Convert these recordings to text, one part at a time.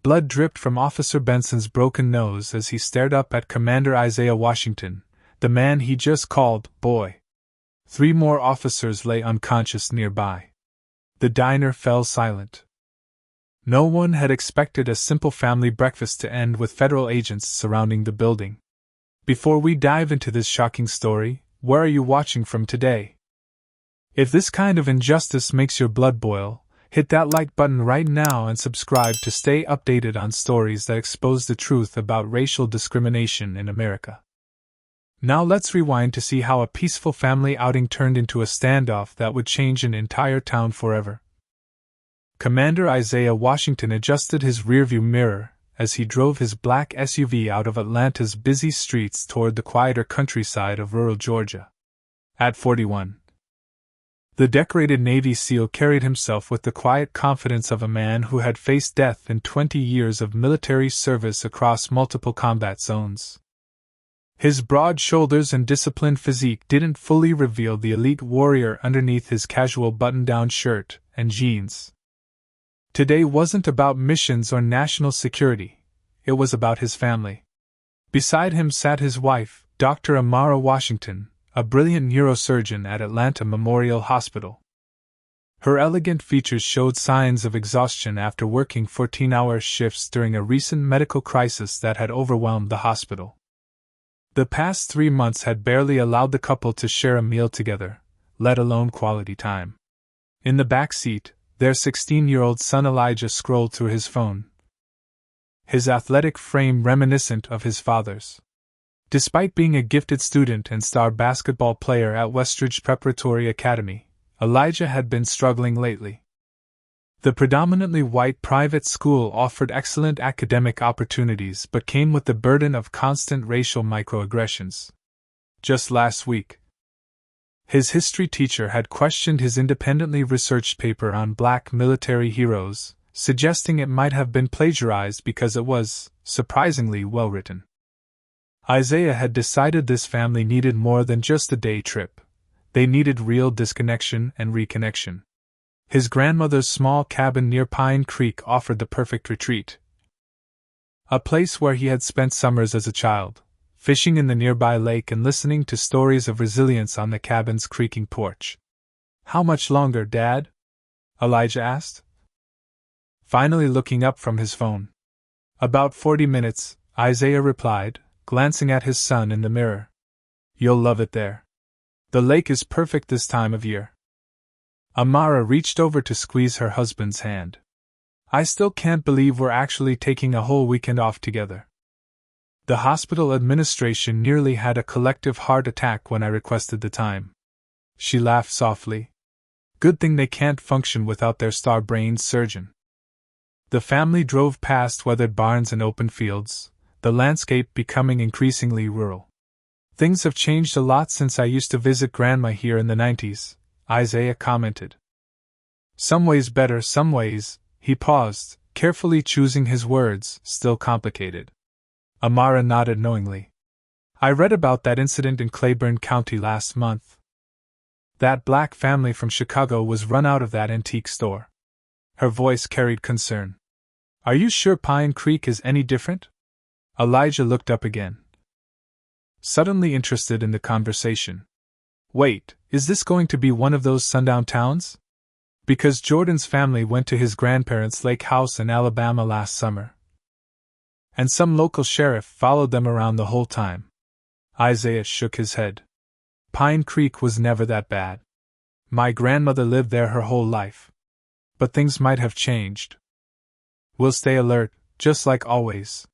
Blood dripped from Officer Benson's broken nose as he stared up at Commander Isaiah Washington, the man he just called boy. 3 more officers lay unconscious nearby. The diner fell silent. No one had expected a simple family breakfast to end with federal agents surrounding the building. Before we dive into this shocking story, where are you watching from today? If this kind of injustice makes your blood boil, hit that like button right now and subscribe to stay updated on stories that expose the truth about racial discrimination in America. Now let's rewind to see how a peaceful family outing turned into a standoff that would change an entire town forever. Commander Isaiah Washington adjusted his rearview mirror as he drove his black SUV out of Atlanta's busy streets toward the quieter countryside of rural Georgia. At 41, the decorated Navy SEAL carried himself with the quiet confidence of a man who had faced death in 20 years of military service across multiple combat zones. His broad shoulders and disciplined physique didn't fully reveal the elite warrior underneath his casual button-down shirt and jeans. Today wasn't about missions or national security, it was about his family. Beside him sat his wife, Dr. Amara Washington, a brilliant neurosurgeon at Atlanta Memorial Hospital. Her elegant features showed signs of exhaustion after working 14-hour shifts during a recent medical crisis that had overwhelmed the hospital. The past 3 months had barely allowed the couple to share a meal together, let alone quality time. In the back seat, their 16-year-old son Elijah scrolled through his phone, his athletic frame reminiscent of his father's. Despite being a gifted student and star basketball player at Westridge Preparatory Academy, Elijah had been struggling lately. The predominantly white private school offered excellent academic opportunities but came with the burden of constant racial microaggressions. Just last week, his history teacher had questioned his independently researched paper on black military heroes, suggesting it might have been plagiarized because it was, surprisingly, well written. Isaiah had decided this family needed more than just a day trip. They needed real disconnection and reconnection. His grandmother's small cabin near Pine Creek offered the perfect retreat. A place where he had spent summers as a child, fishing in the nearby lake and listening to stories of resilience on the cabin's creaking porch. "How much longer, Dad?" Elijah asked, finally looking up from his phone. "About 40 minutes, Isaiah replied, glancing at his son in the mirror. "You'll love it there. The lake is perfect this time of year." Amara reached over to squeeze her husband's hand. "I still can't believe we're actually taking a whole weekend off together. The hospital administration nearly had a collective heart attack when I requested the time." She laughed softly. "Good thing they can't function without their star-brained surgeon." The family drove past weathered barns and open fields, the landscape becoming increasingly rural. "Things have changed a lot since I used to visit Grandma here in the 90s, Isaiah commented. "Some ways better, some ways," he paused, carefully choosing his words, still complicated. Amara nodded knowingly. "I read about that incident in Claiborne County last month. That black family from Chicago was run out of that antique store." Her voice carried concern. "Are you sure Pine Creek is any different?" Elijah looked up again, suddenly interested in the conversation. "Wait, is this going to be one of those sundown towns? Because Jordan's family went to his grandparents' lake house in Alabama last summer, and some local sheriff followed them around the whole time." Isaiah shook his head. "Pine Creek was never that bad. My grandmother lived there her whole life. But things might have changed. We'll stay alert, just like always."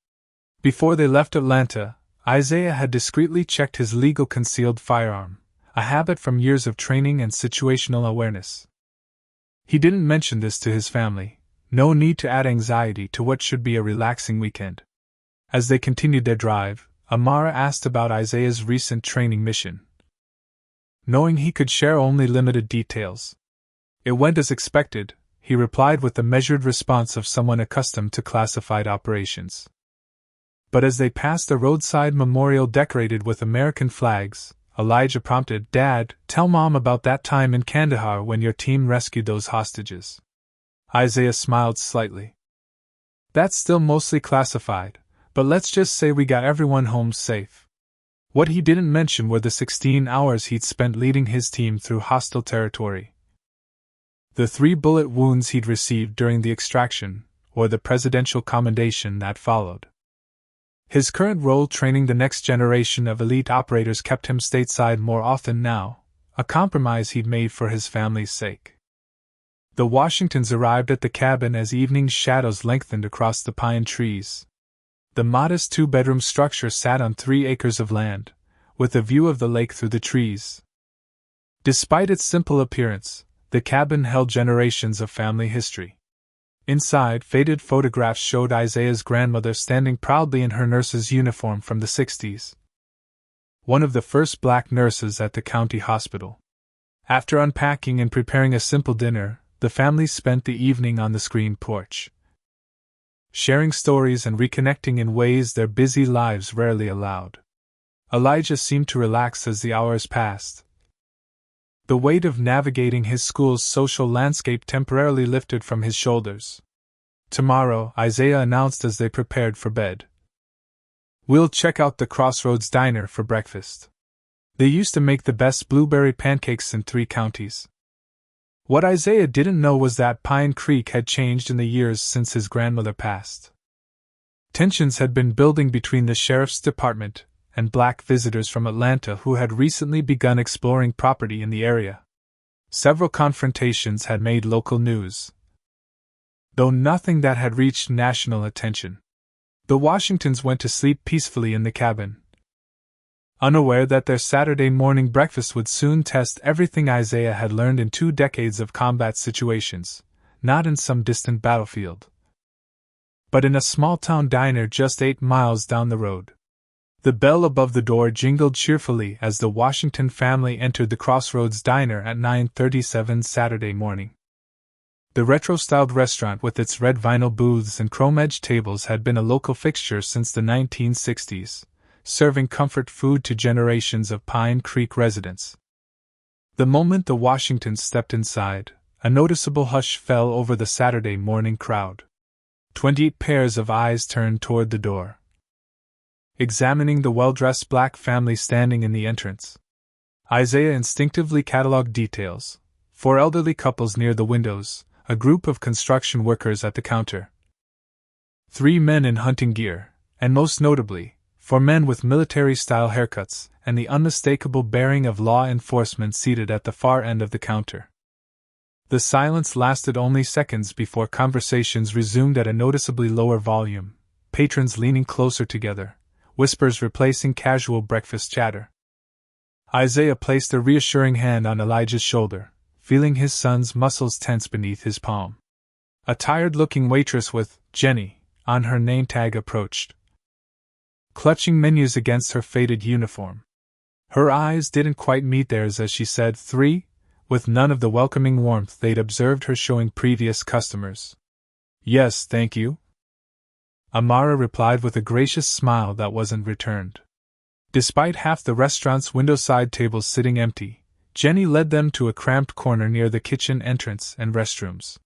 Before they left Atlanta, Isaiah had discreetly checked his legal concealed firearm, a habit from years of training and situational awareness. He didn't mention this to his family, no need to add anxiety to what should be a relaxing weekend. As they continued their drive, Amara asked about Isaiah's recent training mission, knowing he could share only limited details. "It went as expected," he replied with the measured response of someone accustomed to classified operations. But as they passed a roadside memorial decorated with American flags, Elijah prompted, "Dad, tell Mom about that time in Kandahar when your team rescued those hostages." Isaiah smiled slightly. That's still mostly classified, but let's just say we got everyone home safe. What he didn't mention were the 16 hours he'd spent leading his team through hostile territory. The 3 bullet wounds he'd received during the extraction, or the presidential commendation that followed. His current role training the next generation of elite operators kept him stateside more often now, a compromise he'd made for his family's sake. The Washingtons arrived at the cabin as evening's shadows lengthened across the pine trees. The modest 2-bedroom structure sat on 3 acres of land, with a view of the lake through the trees. Despite its simple appearance, the cabin held generations of family history. Inside, faded photographs showed Isaiah's grandmother standing proudly in her nurse's uniform from the 60s. One of the first black nurses at the county hospital. After unpacking and preparing a simple dinner, the family spent the evening on the screened porch, sharing stories and reconnecting in ways their busy lives rarely allowed. Elijah seemed to relax as the hours passed. The weight of navigating his school's social landscape temporarily lifted from his shoulders. Tomorrow, Isaiah announced as they prepared for bed, "We'll check out the Crossroads Diner for breakfast. They used to make the best blueberry pancakes in 3 counties." What Isaiah didn't know was that Pine Creek had changed in the years since his grandmother passed. Tensions had been building between the sheriff's department and black visitors from Atlanta who had recently begun exploring property in the area. Several confrontations had made local news, though nothing that had reached national attention. The Washingtons went to sleep peacefully in the cabin, unaware that their Saturday morning breakfast would soon test everything Isaiah had learned in 2 decades of combat situations, not in some distant battlefield, but in a small-town diner just 8 miles down the road. The bell above the door jingled cheerfully as the Washington family entered the Crossroads Diner at 9:37 Saturday morning. The retro-styled restaurant with its red vinyl booths and chrome-edged tables had been a local fixture since the 1960s, serving comfort food to generations of Pine Creek residents. The moment the Washingtons stepped inside, a noticeable hush fell over the Saturday morning crowd. 28 pairs of eyes turned toward the door, examining the well-dressed black family standing in the entrance. Isaiah instinctively cataloged details: 4 elderly couples near the windows, a group of construction workers at the counter, 3 men in hunting gear, and most notably, 4 men with military-style haircuts, and the unmistakable bearing of law enforcement seated at the far end of the counter. The silence lasted only seconds before conversations resumed at a noticeably lower volume, patrons leaning closer together, whispers replacing casual breakfast chatter. Isaiah placed a reassuring hand on Elijah's shoulder, feeling his son's muscles tense beneath his palm. A tired-looking waitress with "Jenny" on her name tag approached, clutching menus against her faded uniform. Her eyes didn't quite meet theirs as she said 3, with none of the welcoming warmth they'd observed her showing previous customers. "Yes, thank you," Amara replied with a gracious smile that wasn't returned. Despite half the restaurant's window-side tables sitting empty, Jenny led them to a cramped corner near the kitchen entrance and restrooms.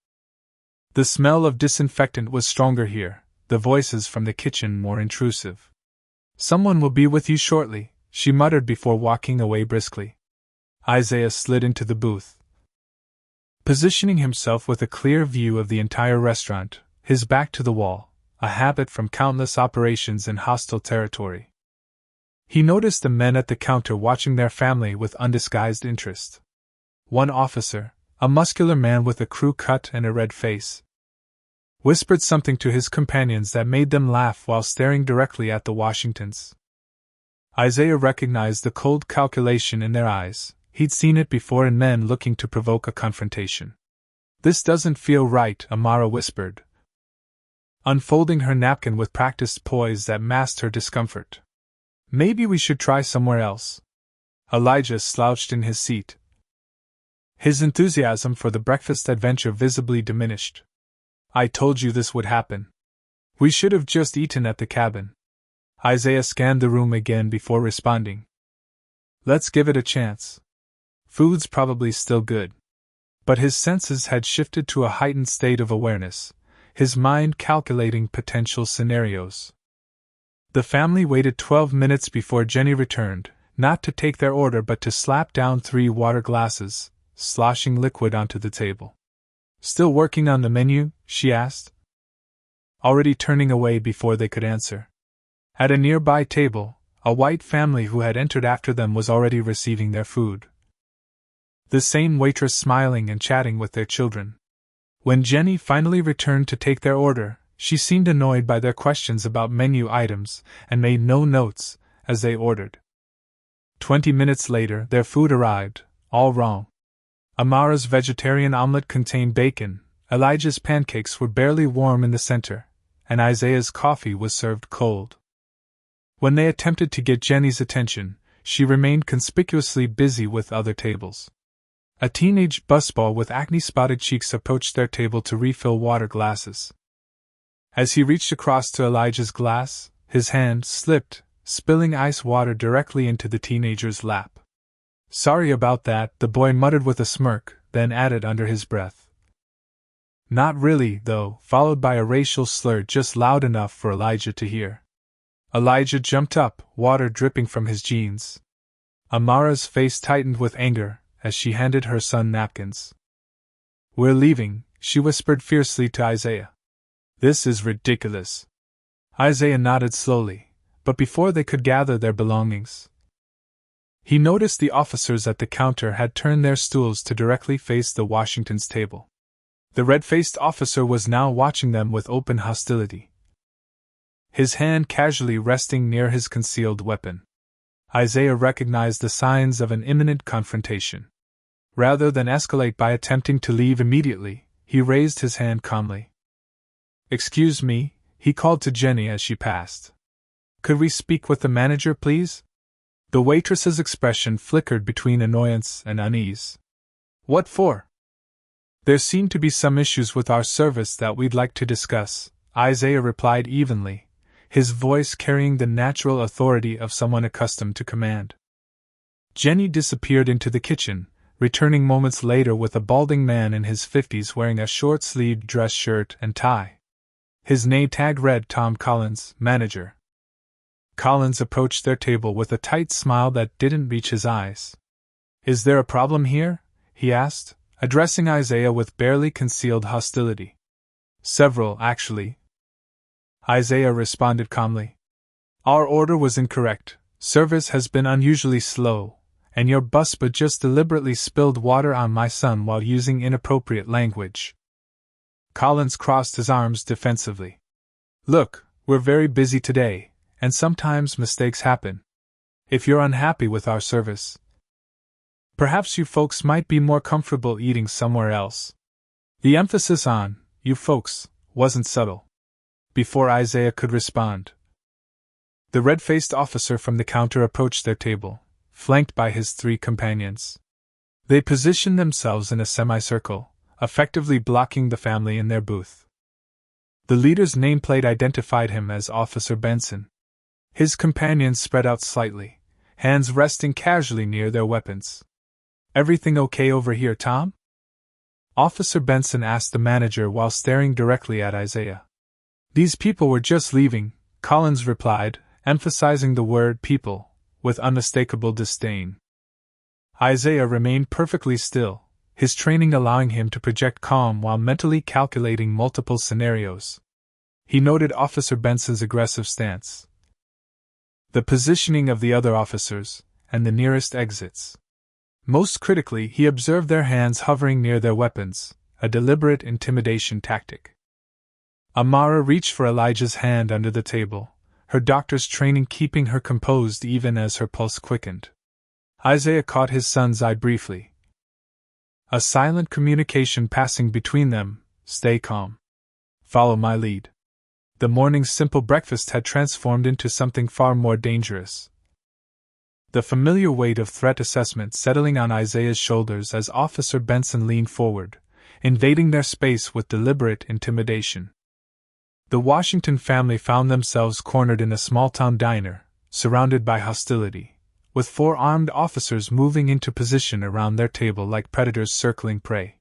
The smell of disinfectant was stronger here, the voices from the kitchen more intrusive. "Someone will be with you shortly," she muttered before walking away briskly. Isaiah slid into the booth, positioning himself with a clear view of the entire restaurant, his back to the wall, a habit from countless operations in hostile territory. He noticed the men at the counter watching their family with undisguised interest. One officer, a muscular man with a crew cut and a red face, whispered something to his companions that made them laugh while staring directly at the Washingtons. Isaiah recognized the cold calculation in their eyes. He'd seen it before in men looking to provoke a confrontation. "This doesn't feel right," Amara whispered, unfolding her napkin with practiced poise that masked her discomfort. "Maybe we should try somewhere else." Elijah slouched in his seat, his enthusiasm for the breakfast adventure visibly diminished. "I told you this would happen. We should have just eaten at the cabin." Isaiah scanned the room again before responding. "Let's give it a chance. Food's probably still good." But his senses had shifted to a heightened state of awareness. his mind calculating potential scenarios. The family waited 12 minutes before Jenny returned, not to take their order but to slap down 3 water glasses, sloshing liquid onto the table. "Still working on the menu?" she asked, already turning away before they could answer. At a nearby table, a white family who had entered after them was already receiving their food. The same waitress smiling and chatting with their children. When Jenny finally returned to take their order, she seemed annoyed by their questions about menu items and made no notes as they ordered. 20 minutes later, their food arrived, all wrong. Amara's vegetarian omelet contained bacon, Elijah's pancakes were barely warm in the center, and Isaiah's coffee was served cold. When they attempted to get Jenny's attention, she remained conspicuously busy with other tables. A teenage busball with acne-spotted cheeks approached their table to refill water glasses. As he reached across to Elijah's glass, his hand slipped, spilling ice water directly into the teenager's lap. "Sorry about that," the boy muttered with a smirk, then added under his breath. "Not really, though," followed by a racial slur just loud enough for Elijah to hear. Elijah jumped up, water dripping from his jeans. Amara's face tightened with anger as she handed her son napkins. "We're leaving," she whispered fiercely to Isaiah. "This is ridiculous." Isaiah nodded slowly, but before they could gather their belongings, he noticed the officers at the counter had turned their stools to directly face the Washington's table. The red-faced officer was now watching them with open hostility, his hand casually resting near his concealed weapon. Isaiah recognized the signs of an imminent confrontation. Rather than escalate by attempting to leave immediately, he raised his hand calmly. "Excuse me," he called to Jenny as she passed. "Could we speak with the manager, please?" The waitress's expression flickered between annoyance and unease. "What for?" "There seem to be some issues with our service that we'd like to discuss," Isaiah replied evenly, his voice carrying the natural authority of someone accustomed to command. Jenny disappeared into the kitchen, returning moments later with a balding man in his 50s wearing a short-sleeved dress shirt and tie. His name tag read Tom Collins, manager. Collins approached their table with a tight smile that didn't reach his eyes. "Is there a problem here?" he asked, addressing Isaiah with barely concealed hostility. "Several, actually," Isaiah responded calmly. "Our order was incorrect, service has been unusually slow, and your busboy just deliberately spilled water on my son while using inappropriate language." Collins crossed his arms defensively. "Look, we're very busy today, and sometimes mistakes happen. If you're unhappy with our service, perhaps you folks might be more comfortable eating somewhere else." The emphasis on "you folks" wasn't subtle. Before Isaiah could respond, the red-faced officer from the counter approached their table, flanked by his 3 companions. They positioned themselves in a semicircle, effectively blocking the family in their booth. The leader's nameplate identified him as Officer Benson. His companions spread out slightly, hands resting casually near their weapons. "Everything okay over here, Tom?" Officer Benson asked the manager while staring directly at Isaiah. "These people were just leaving," Collins replied, emphasizing the word people, with unmistakable disdain. Isaiah remained perfectly still, his training allowing him to project calm while mentally calculating multiple scenarios. He noted Officer Benson's aggressive stance, the positioning of the other officers, and the nearest exits. Most critically, he observed their hands hovering near their weapons, a deliberate intimidation tactic. Amara reached for Elijah's hand under the table, her doctor's training keeping her composed even as her pulse quickened. Isaiah caught his son's eye briefly. A silent communication passing between them: "Stay calm. Follow my lead." The morning's simple breakfast had transformed into something far more dangerous. The familiar weight of threat assessment settling on Isaiah's shoulders as Officer Benson leaned forward, invading their space with deliberate intimidation. The Washington family found themselves cornered in a small-town diner, surrounded by hostility, with 4 armed officers moving into position around their table like predators circling prey.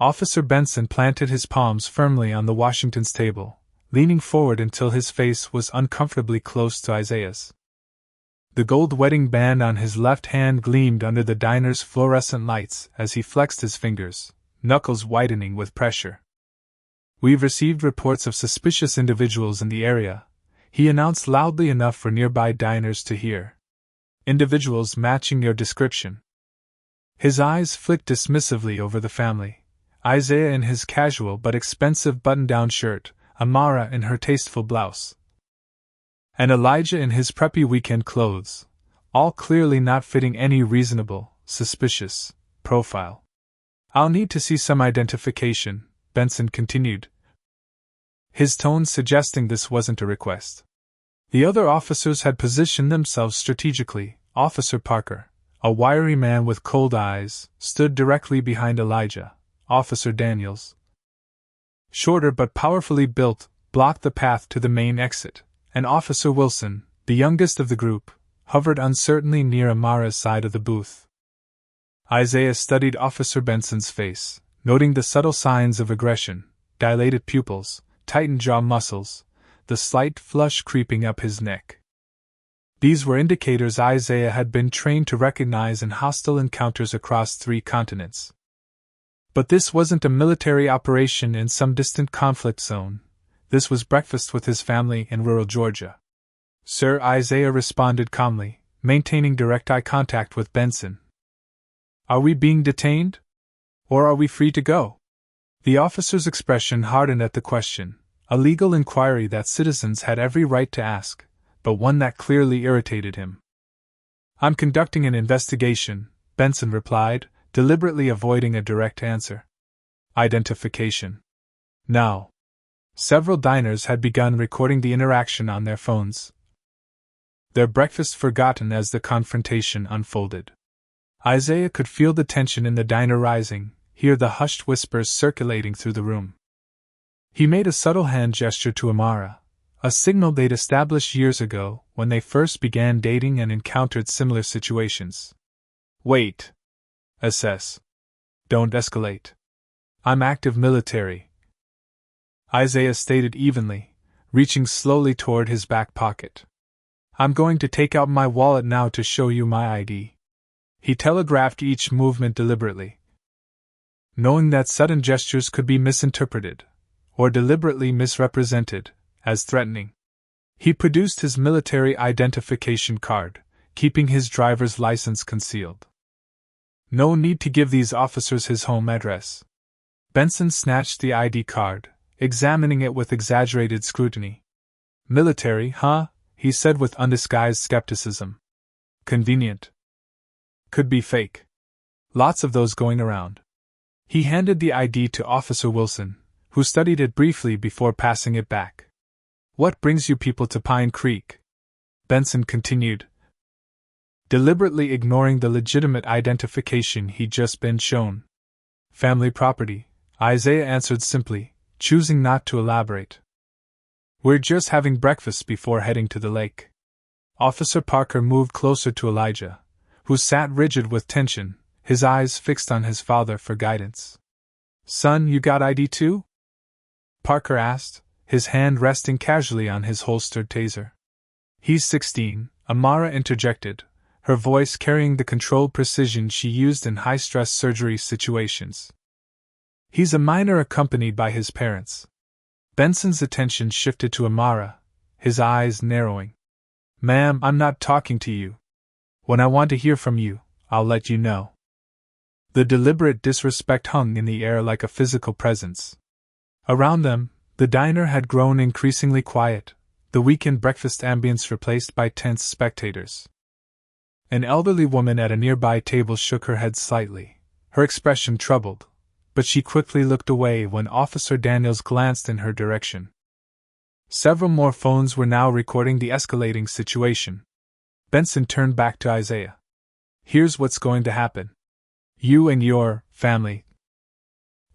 Officer Benson planted his palms firmly on the Washington's table, leaning forward until his face was uncomfortably close to Isaiah's. The gold wedding band on his left hand gleamed under the diner's fluorescent lights as he flexed his fingers, knuckles whitening with pressure. "We've received reports of suspicious individuals in the area," he announced loudly enough for nearby diners to hear. "Individuals matching your description." His eyes flicked dismissively over the family. Isaiah in his casual but expensive button-down shirt, Amara in her tasteful blouse, and Elijah in his preppy weekend clothes, all clearly not fitting any reasonable, suspicious profile. "I'll need to see some identification," Benson continued, his tone suggesting this wasn't a request. The other officers had positioned themselves strategically. Officer Parker, a wiry man with cold eyes, stood directly behind Elijah. Officer Daniels, shorter but powerfully built, blocked the path to the main exit, and Officer Wilson, the youngest of the group, hovered uncertainly near Amara's side of the booth. Isaiah studied Officer Benson's face, noting the subtle signs of aggression: dilated pupils, tightened jaw muscles, the slight flush creeping up his neck. These were indicators Isaiah had been trained to recognize in hostile encounters across 3 continents. But this wasn't a military operation in some distant conflict zone. This was breakfast with his family in rural Georgia. "Sir," Isaiah responded calmly, maintaining direct eye contact with Benson. "Are we being detained? Or are we free to go?" The officer's expression hardened at the question, a legal inquiry that citizens had every right to ask, but one that clearly irritated him. "I'm conducting an investigation," Benson replied, deliberately avoiding a direct answer. "Identification." Now. Several diners had begun recording the interaction on their phones, their breakfast forgotten as the confrontation unfolded. Isaiah could feel the tension in the diner rising, hear the hushed whispers circulating through the room. He made a subtle hand gesture to Amara, a signal they'd established years ago when they first began dating and encountered similar situations. "Wait. Assess. Don't escalate. I'm active military," Isaiah stated evenly, reaching slowly toward his back pocket. "I'm going to take out my wallet now to show you my ID." He telegraphed each movement deliberately, knowing that sudden gestures could be misinterpreted, or deliberately misrepresented, as threatening. He produced his military identification card, keeping his driver's license concealed. No need to give these officers his home address. Benson snatched the ID card, examining it with exaggerated scrutiny. "Military, huh?" he said with undisguised skepticism. "Convenient. Could be fake. Lots of those going around." He handed the ID to Officer Wilson, who studied it briefly before passing it back. "What brings you people to Pine Creek?" Benson continued, deliberately ignoring the legitimate identification he'd just been shown. "Family property," Isaiah answered simply, choosing not to elaborate. "We're just having breakfast before heading to the lake." Officer Parker moved closer to Elijah, who sat rigid with tension, his eyes fixed on his father for guidance. "Son, you got ID too?" Parker asked, his hand resting casually on his holstered taser. "He's 16, Amara interjected, her voice carrying the controlled precision she used in high-stress surgery situations. "He's a minor accompanied by his parents." Benson's attention shifted to Amara, his eyes narrowing. "Ma'am, I'm not talking to you. When I want to hear from you, I'll let you know." The deliberate disrespect hung in the air like a physical presence. Around them, the diner had grown increasingly quiet, the weekend breakfast ambience replaced by tense spectators. An elderly woman at a nearby table shook her head slightly, her expression troubled, but she quickly looked away when Officer Daniels glanced in her direction. Several more phones were now recording the escalating situation. Benson turned back to Isaiah. "Here's what's going to happen. You and your family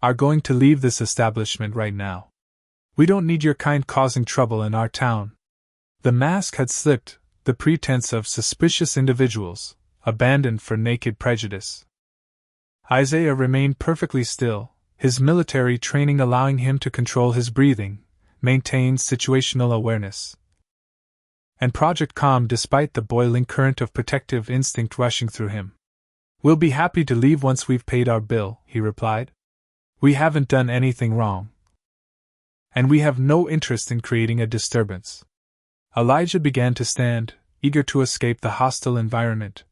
are going to leave this establishment right now. We don't need your kind causing trouble in our town." The mask had slipped, the pretense of suspicious individuals, abandoned for naked prejudice. Isaiah remained perfectly still, his military training allowing him to control his breathing, maintain situational awareness, and Project Calm despite the boiling current of protective instinct rushing through him. "We'll be happy to leave once we've paid our bill," he replied. "We haven't done anything wrong. And we have no interest in creating a disturbance." Elijah began to stand, eager to escape the hostile environment,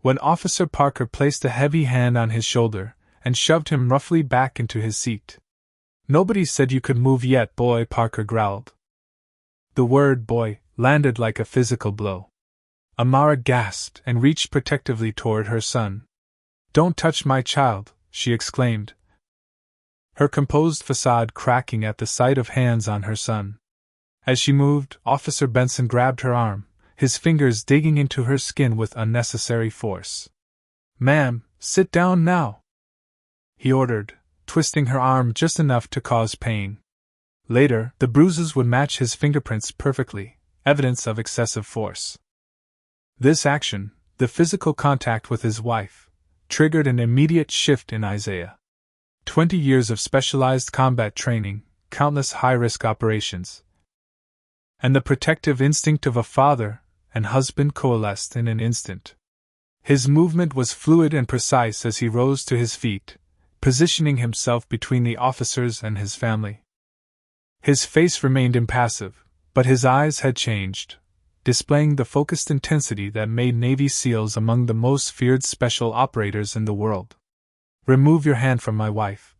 when Officer Parker placed a heavy hand on his shoulder and shoved him roughly back into his seat. "Nobody said you could move yet, boy," Parker growled. The word boy landed like a physical blow. Amara gasped and reached protectively toward her son. "Don't touch my child," she exclaimed, her composed facade cracking at the sight of hands on her son. As she moved, Officer Benson grabbed her arm, his fingers digging into her skin with unnecessary force. "Ma'am, sit down now," he ordered, twisting her arm just enough to cause pain. Later, the bruises would match his fingerprints perfectly, evidence of excessive force. This action, the physical contact with his wife, triggered an immediate shift in Isaiah. 20 years of specialized combat training, countless high-risk operations, and the protective instinct of a father and husband coalesced in an instant. His movement was fluid and precise as he rose to his feet, positioning himself between the officers and his family. His face remained impassive, but his eyes had changed, displaying the focused intensity that made Navy SEALs among the most feared special operators in the world. "Remove your hand from my wife,"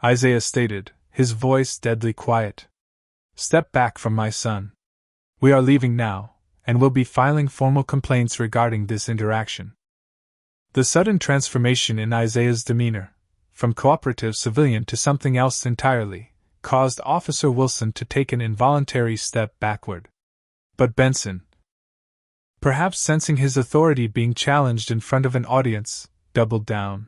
Isaiah stated, his voice deadly quiet. "Step back from my son. We are leaving now, and will be filing formal complaints regarding this interaction." The sudden transformation in Isaiah's demeanor, from cooperative civilian to something else entirely, caused Officer Wilson to take an involuntary step backward. But Benson, perhaps sensing his authority being challenged in front of an audience, doubled down.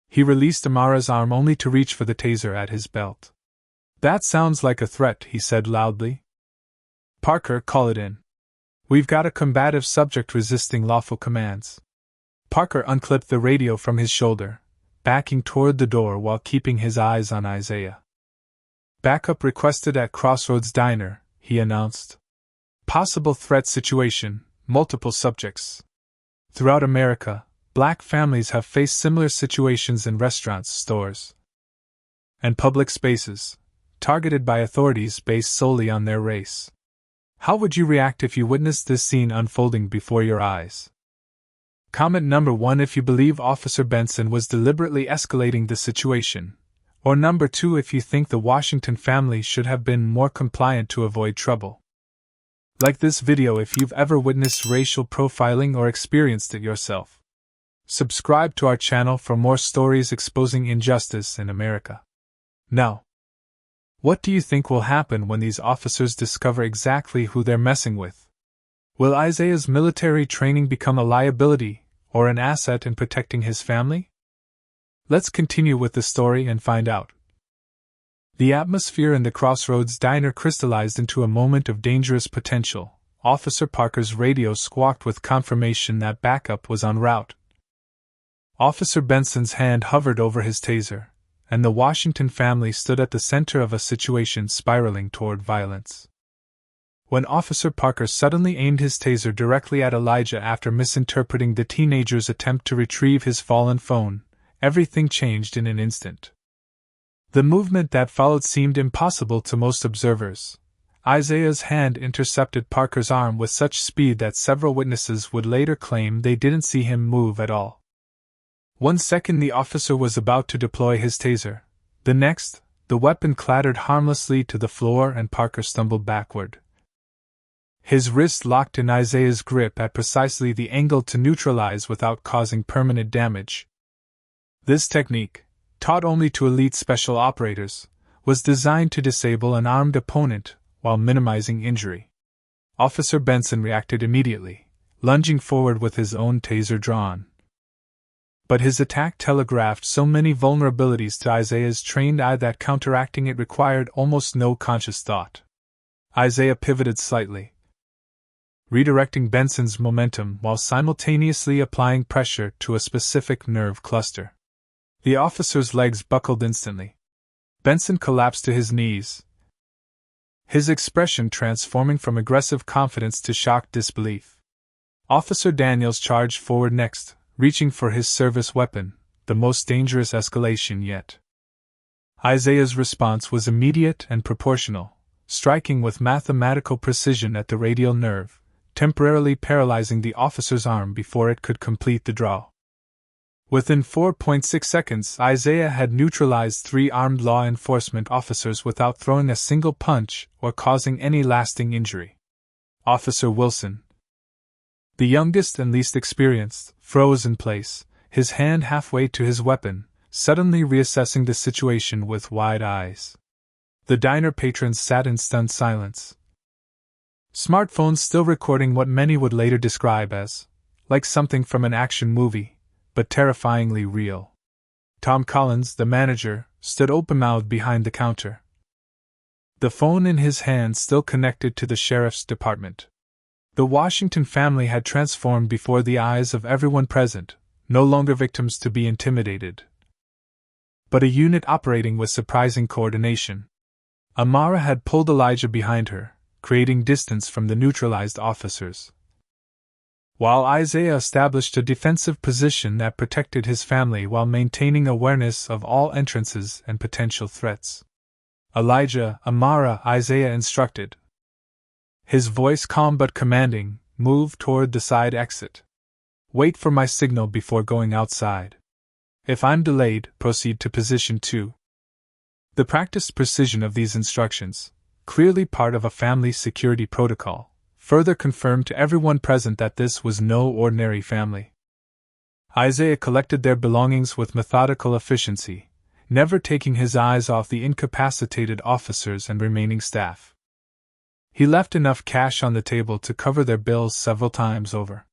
He released Amara's arm only to reach for the taser at his belt. "That sounds like a threat," he said loudly. "Parker, call it in. We've got a combative subject resisting lawful commands." Parker unclipped the radio from his shoulder, backing toward the door while keeping his eyes on Isaiah. "Backup requested at Crossroads Diner," he announced. "Possible threat situation, multiple subjects." Throughout America, Black families have faced similar situations in restaurants, stores, and public spaces, targeted by authorities based solely on their race. How would you react if you witnessed this scene unfolding before your eyes? Comment number 1 if you believe Officer Benson was deliberately escalating the situation, or number 2 if you think the Washington family should have been more compliant to avoid trouble. Like this video if you've ever witnessed racial profiling or experienced it yourself. Subscribe to our channel for more stories exposing injustice in America. Now, what do you think will happen when these officers discover exactly who they're messing with? Will Isaiah's military training become a liability or an asset in protecting his family? Let's continue with the story and find out. The atmosphere in the Crossroads Diner crystallized into a moment of dangerous potential. Officer Parker's radio squawked with confirmation that backup was en route. Officer Benson's hand hovered over his taser, and the Washington family stood at the center of a situation spiraling toward violence. When Officer Parker suddenly aimed his taser directly at Elijah after misinterpreting the teenager's attempt to retrieve his fallen phone, everything changed in an instant. The movement that followed seemed impossible to most observers. Isaiah's hand intercepted Parker's arm with such speed that several witnesses would later claim they didn't see him move at all. 1 second the officer was about to deploy his taser. The next, the weapon clattered harmlessly to the floor and Parker stumbled backward. His wrist locked in Isaiah's grip at precisely the angle to neutralize without causing permanent damage. This technique, taught only to elite special operators, was designed to disable an armed opponent while minimizing injury. Officer Benson reacted immediately, lunging forward with his own taser drawn. But his attack telegraphed so many vulnerabilities to Isaiah's trained eye that counteracting it required almost no conscious thought. Isaiah pivoted slightly, redirecting Benson's momentum while simultaneously applying pressure to a specific nerve cluster. The officer's legs buckled instantly. Benson collapsed to his knees, his expression transforming from aggressive confidence to shocked disbelief. Officer Daniels charged forward next, reaching for his service weapon, the most dangerous escalation yet. Isaiah's response was immediate and proportional, striking with mathematical precision at the radial nerve, temporarily paralyzing the officer's arm before it could complete the draw. Within 4.6 seconds, Isaiah had neutralized 3 armed law enforcement officers without throwing a single punch or causing any lasting injury. Officer Wilson, the youngest and least experienced, froze in place, his hand halfway to his weapon, suddenly reassessing the situation with wide eyes. The diner patrons sat in stunned silence, smartphones still recording what many would later describe as like something from an action movie, but terrifyingly real. Tom Collins, the manager, stood open-mouthed behind the counter, the phone in his hand still connected to the sheriff's department. The Washington family had transformed before the eyes of everyone present, no longer victims to be intimidated, but a unit operating with surprising coordination. Amara had pulled Elijah behind her, creating distance from the neutralized officers, while Isaiah established a defensive position that protected his family while maintaining awareness of all entrances and potential threats. Elijah, Amara, Isaiah instructed, his voice calm but commanding, move toward the side exit. Wait for my signal before going outside. If I'm delayed, proceed to position 2. The practiced precision of these instructions, clearly part of a family security protocol, further confirmed to everyone present that this was no ordinary family. Isaiah collected their belongings with methodical efficiency, never taking his eyes off the incapacitated officers and remaining staff. He left enough cash on the table to cover their bills several times over.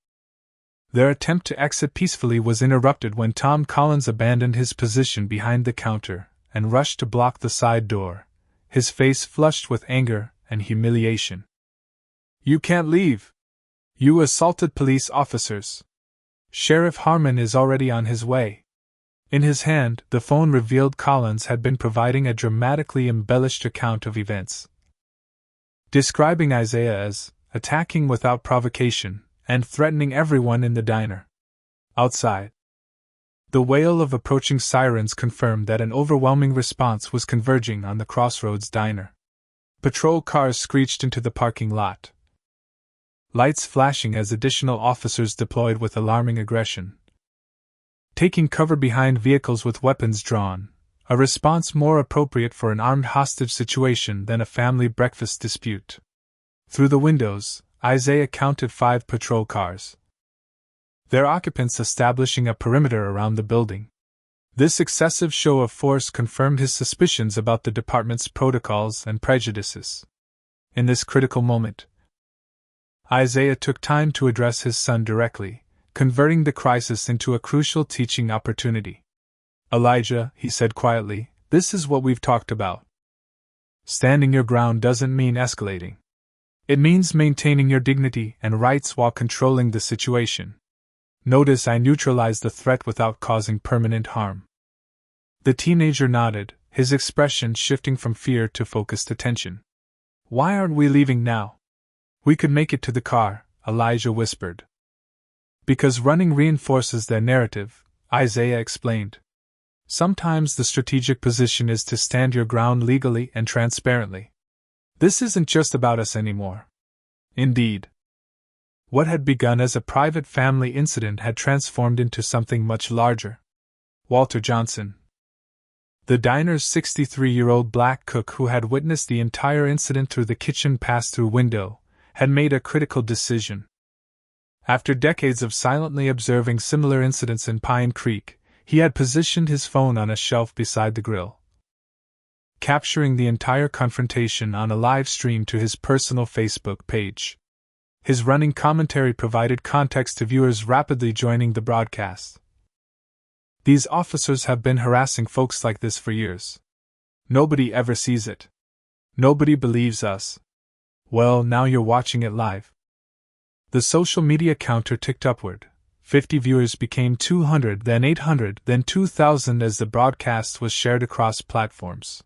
Their attempt to exit peacefully was interrupted when Tom Collins abandoned his position behind the counter and rushed to block the side door, his face flushed with anger and humiliation. You can't leave! You assaulted police officers! Sheriff Harmon is already on his way. In his hand, the phone revealed Collins had been providing a dramatically embellished account of events, describing Isaiah as attacking without provocation and threatening everyone in the diner. Outside, the wail of approaching sirens confirmed that an overwhelming response was converging on the Crossroads Diner. Patrol cars screeched into the parking lot, lights flashing as additional officers deployed with alarming aggression, taking cover behind vehicles with weapons drawn, a response more appropriate for an armed hostage situation than a family breakfast dispute. Through the windows, Isaiah counted 5 patrol cars, their occupants establishing a perimeter around the building. This excessive show of force confirmed his suspicions about the department's protocols and prejudices. In this critical moment, Isaiah took time to address his son directly, converting the crisis into a crucial teaching opportunity. Elijah, he said quietly, this is what we've talked about. Standing your ground doesn't mean escalating. It means maintaining your dignity and rights while controlling the situation. Notice I neutralized the threat without causing permanent harm. The teenager nodded, his expression shifting from fear to focused attention. Why aren't we leaving now? We could make it to the car, Elijah whispered. Because running reinforces their narrative, Isaiah explained. Sometimes the strategic position is to stand your ground legally and transparently. This isn't just about us anymore. Indeed, what had begun as a private family incident had transformed into something much larger. Walter Johnson, the diner's 63-year-old black cook who had witnessed the entire incident through the kitchen pass-through window, had made a critical decision. After decades of silently observing similar incidents in Pine Creek, he had positioned his phone on a shelf beside the grill, capturing the entire confrontation on a live stream to his personal Facebook page. His running commentary provided context to viewers rapidly joining the broadcast. These officers have been harassing folks like this for years. Nobody ever sees it. Nobody believes us. Well, now you're watching it live. The social media counter ticked upward, 50 viewers became 200, then 800, then 2,000 as the broadcast was shared across platforms.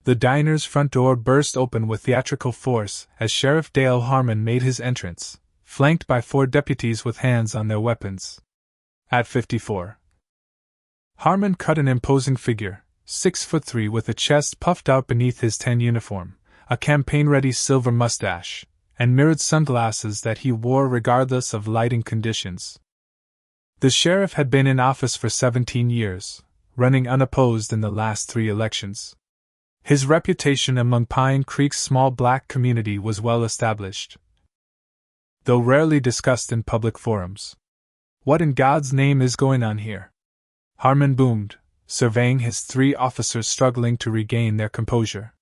The diner's front door burst open with theatrical force as Sheriff Dale Harmon made his entrance, flanked by 4 deputies with hands on their weapons. At 54, Harmon cut an imposing figure, 6'3" with a chest puffed out beneath his tan uniform, a campaign-ready silver mustache, and mirrored sunglasses that he wore regardless of lighting conditions. The sheriff had been in office for 17 years, running unopposed in the last 3 elections. His reputation among Pine Creek's small black community was well established, though rarely discussed in public forums. "What in God's name is going on here?" Harmon boomed, surveying his 3 officers struggling to regain their composure.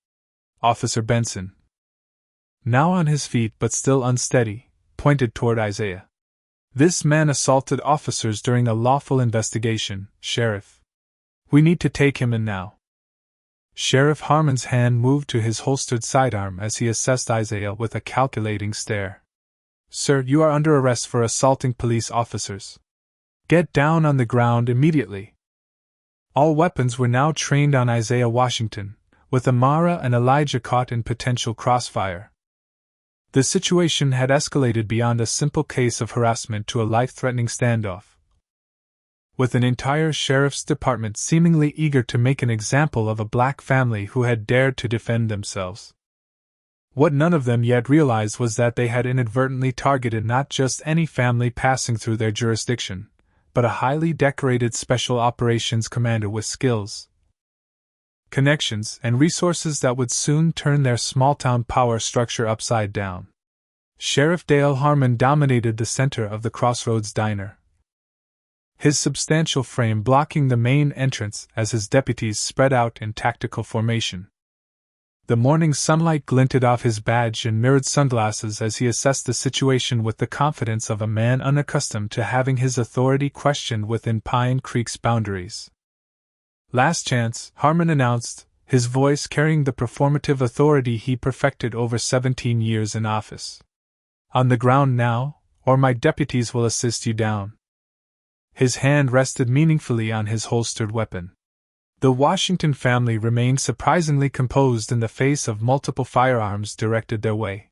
Officer Benson, now on his feet but still unsteady, pointed toward Isaiah. "This man assaulted officers during a lawful investigation, Sheriff. We need to take him in now." Sheriff Harmon's hand moved to his holstered sidearm as he assessed Isaiah with a calculating stare. "Sir, you are under arrest for assaulting police officers. Get down on the ground immediately." All weapons were now trained on Isaiah Washington, with Amara and Elijah caught in potential crossfire. The situation had escalated beyond a simple case of harassment to a life-threatening standoff, with an entire sheriff's department seemingly eager to make an example of a black family who had dared to defend themselves. What none of them yet realized was that they had inadvertently targeted not just any family passing through their jurisdiction, but a highly decorated special operations commander with skills, connections, and resources that would soon turn their small-town power structure upside down. Sheriff Dale Harmon dominated the center of the Crossroads Diner, his substantial frame blocking the main entrance as his deputies spread out in tactical formation. The morning sunlight glinted off his badge and mirrored sunglasses as he assessed the situation with the confidence of a man unaccustomed to having his authority questioned within Pine Creek's boundaries. "Last chance," Harmon announced, his voice carrying the performative authority he perfected over 17 years in office. "On the ground now, or my deputies will assist you down." His hand rested meaningfully on his holstered weapon. The Washington family remained surprisingly composed in the face of multiple firearms directed their way.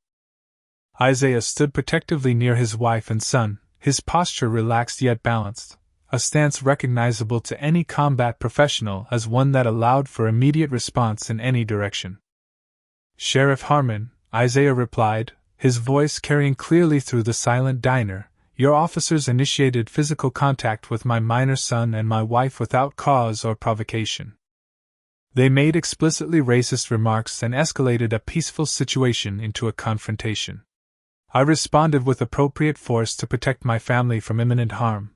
Isaiah stood protectively near his wife and son, his posture relaxed yet balanced, a stance recognizable to any combat professional as one that allowed for immediate response in any direction. "Sheriff Harmon," Isaiah replied, his voice carrying clearly through the silent diner, "your officers initiated physical contact with my minor son and my wife without cause or provocation. They made explicitly racist remarks and escalated a peaceful situation into a confrontation. I responded with appropriate force to protect my family from imminent harm,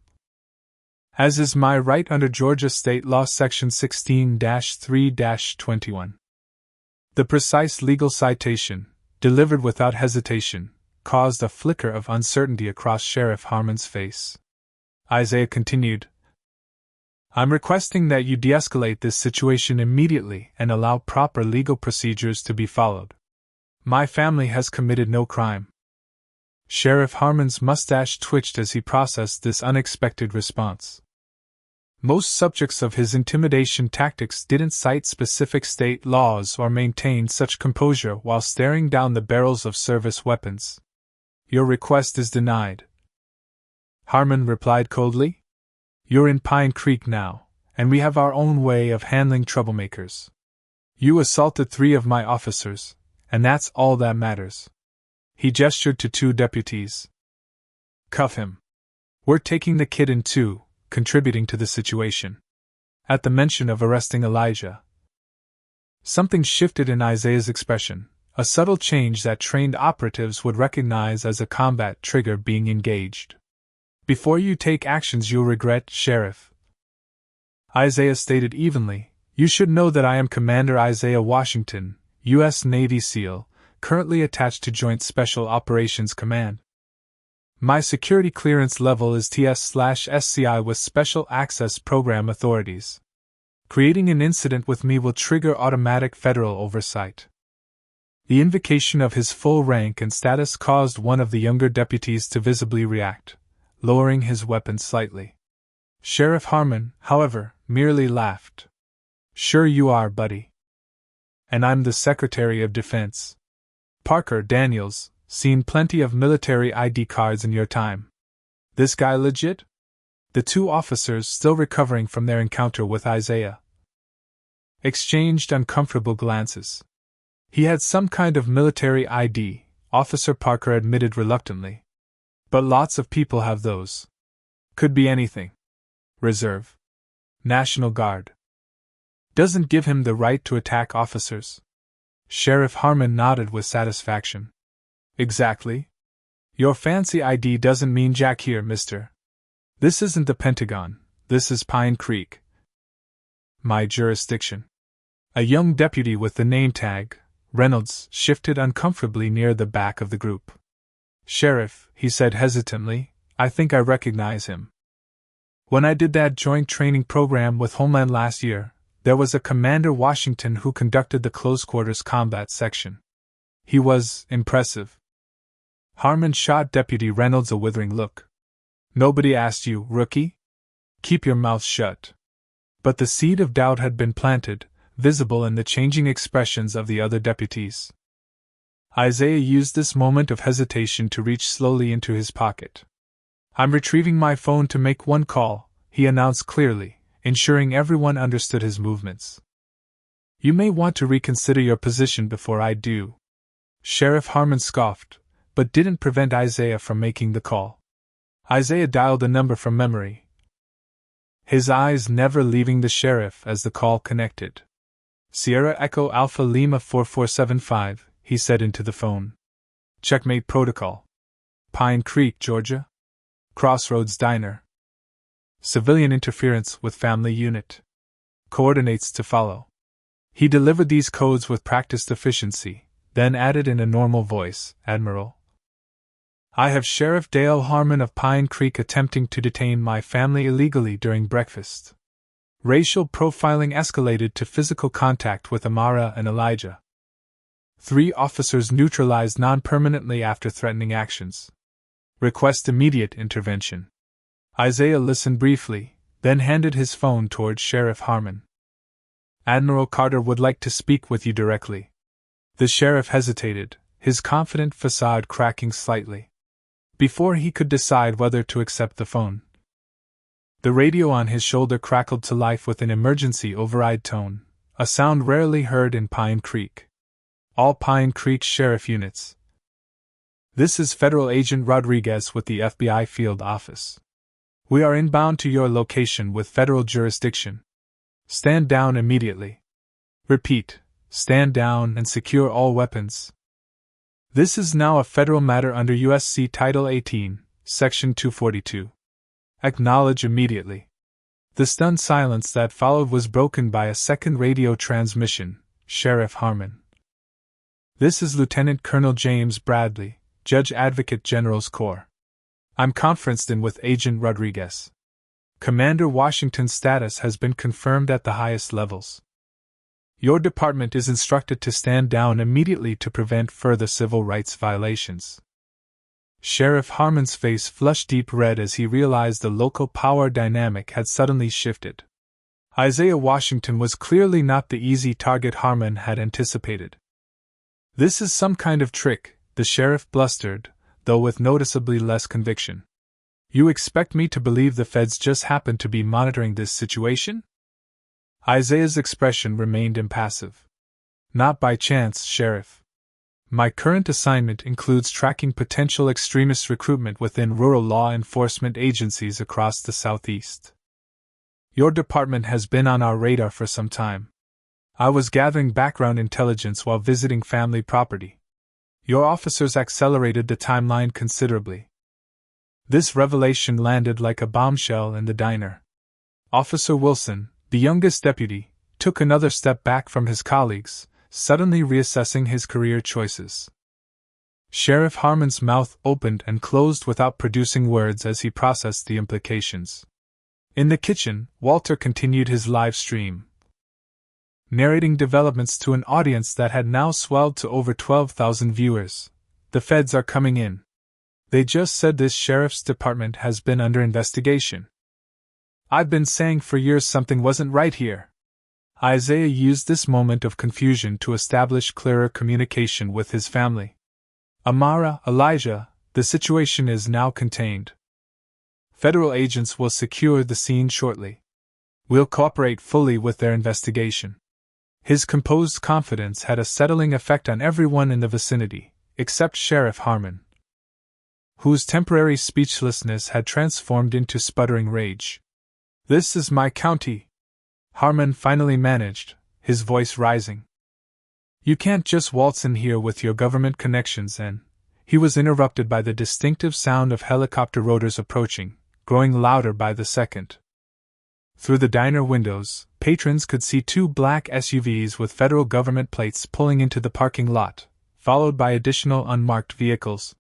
as is my right under Georgia State Law Section 16-3-21. The precise legal citation, delivered without hesitation, caused a flicker of uncertainty across Sheriff Harmon's face. Isaiah continued, "I'm requesting that you de-escalate this situation immediately and allow proper legal procedures to be followed. My family has committed no crime." Sheriff Harmon's mustache twitched as he processed this unexpected response. Most subjects of his intimidation tactics didn't cite specific state laws or maintain such composure while staring down the barrels of service weapons. "Your request is denied," Harmon replied coldly. "You're in Pine Creek now, and we have our own way of handling troublemakers. You assaulted 3 of my officers, and that's all that matters." He gestured to 2 deputies. "Cuff him. We're taking the kid in too," contributing to the situation. At the mention of arresting Elijah, something shifted in Isaiah's expression, a subtle change that trained operatives would recognize as a combat trigger being engaged. "Before you take actions you'll regret, Sheriff," Isaiah stated evenly, "you should know that I am Commander Isaiah Washington, U.S. Navy SEAL, currently attached to Joint Special Operations Command. My security clearance level is TS/SCI with Special Access Program authorities. Creating an incident with me will trigger automatic federal oversight." The invocation of his full rank and status caused one of the younger deputies to visibly react, lowering his weapon slightly. Sheriff Harmon, however, merely laughed. "Sure you are, buddy. And I'm the Secretary of Defense. Parker Daniels, seen plenty of military ID cards in your time. This guy legit?" The two officers, still recovering from their encounter with Isaiah, exchanged uncomfortable glances. He had some kind of military ID, Officer Parker admitted reluctantly. But lots of people have those. Could be anything. Reserve. National Guard. Doesn't give him the right to attack officers. Sheriff Harmon nodded with satisfaction. Exactly. Your fancy ID doesn't mean jack here, mister. This isn't the Pentagon, this is Pine Creek. My jurisdiction. A young deputy with the name tag, Reynolds, shifted uncomfortably near the back of the group. "Sheriff," he said hesitantly, "I think I recognize him. When I did that joint training program with Homeland last year, there was a Commander Washington who conducted the close quarters combat section. He was impressive." Harmon shot Deputy Reynolds a withering look. "Nobody asked you, rookie? Keep your mouth shut." But the seed of doubt had been planted, visible in the changing expressions of the other deputies. Isaiah used this moment of hesitation to reach slowly into his pocket. "I'm retrieving my phone to make one call," he announced clearly, ensuring everyone understood his movements. "You may want to reconsider your position before I do." Sheriff Harmon scoffed, but didn't prevent Isaiah from making the call. Isaiah dialed a number from memory, his eyes never leaving the sheriff as the call connected. "Sierra Echo Alpha Lima 4475, he said into the phone. "Checkmate protocol. Pine Creek, Georgia. Crossroads Diner. Civilian interference with family unit. Coordinates to follow." He delivered these codes with practiced efficiency, then added in a normal voice, "Admiral, I have Sheriff Dale Harmon of Pine Creek attempting to detain my family illegally during breakfast. Racial profiling escalated to physical contact with Amara and Elijah. 3 officers neutralized non-permanently after threatening actions. Request immediate intervention." Isaiah listened briefly, then handed his phone towards Sheriff Harmon. "Admiral Carter would like to speak with you directly." The sheriff hesitated, his confident facade cracking slightly. Before he could decide whether to accept the phone, the radio on his shoulder crackled to life with an emergency override tone, a sound rarely heard in Pine Creek. "All Pine Creek Sheriff units. This is Federal Agent Rodriguez with the FBI Field Office. We are inbound to your location with federal jurisdiction. Stand down immediately. Repeat, stand down and secure all weapons. This is now a federal matter under U.S.C. Title 18, Section 242. Acknowledge immediately." The stunned silence that followed was broken by a second radio transmission. "Sheriff Harmon. This is Lieutenant Colonel James Bradley, Judge Advocate General's Corps. I'm conferenced in with Agent Rodriguez. Commander Washington's status has been confirmed at the highest levels. Your department is instructed to stand down immediately to prevent further civil rights violations." Sheriff Harmon's face flushed deep red as he realized the local power dynamic had suddenly shifted. Isaiah Washington was clearly not the easy target Harmon had anticipated. "This is some kind of trick," the sheriff blustered, though with noticeably less conviction. "You expect me to believe the feds just happen to be monitoring this situation?" Isaiah's expression remained impassive. "Not by chance, Sheriff. My current assignment includes tracking potential extremist recruitment within rural law enforcement agencies across the Southeast. Your department has been on our radar for some time. I was gathering background intelligence while visiting family property. Your officers accelerated the timeline considerably. This revelation landed like a bombshell in the diner. Officer Wilson, the youngest deputy, took another step back from his colleagues, suddenly reassessing his career choices. Sheriff Harmon's mouth opened and closed without producing words as he processed the implications. In the kitchen, Walter continued his live stream, narrating developments to an audience that had now swelled to over 12,000 viewers. "The feds are coming in. They just said this sheriff's department has been under investigation. I've been saying for years something wasn't right here. Isaiah used this moment of confusion to establish clearer communication with his family. Amara, Elijah, the situation is now contained. Federal agents will secure the scene shortly. We'll cooperate fully with their investigation. His composed confidence had a settling effect on everyone in the vicinity, except Sheriff Harmon, whose temporary speechlessness had transformed into sputtering rage. "This is my county," Harmon finally managed, his voice rising. "You can't just waltz in here with your government connections and—" He was interrupted by the distinctive sound of helicopter rotors approaching, growing louder by the second. Through the diner windows, patrons could see two black SUVs with federal government plates pulling into the parking lot, followed by additional unmarked vehicles.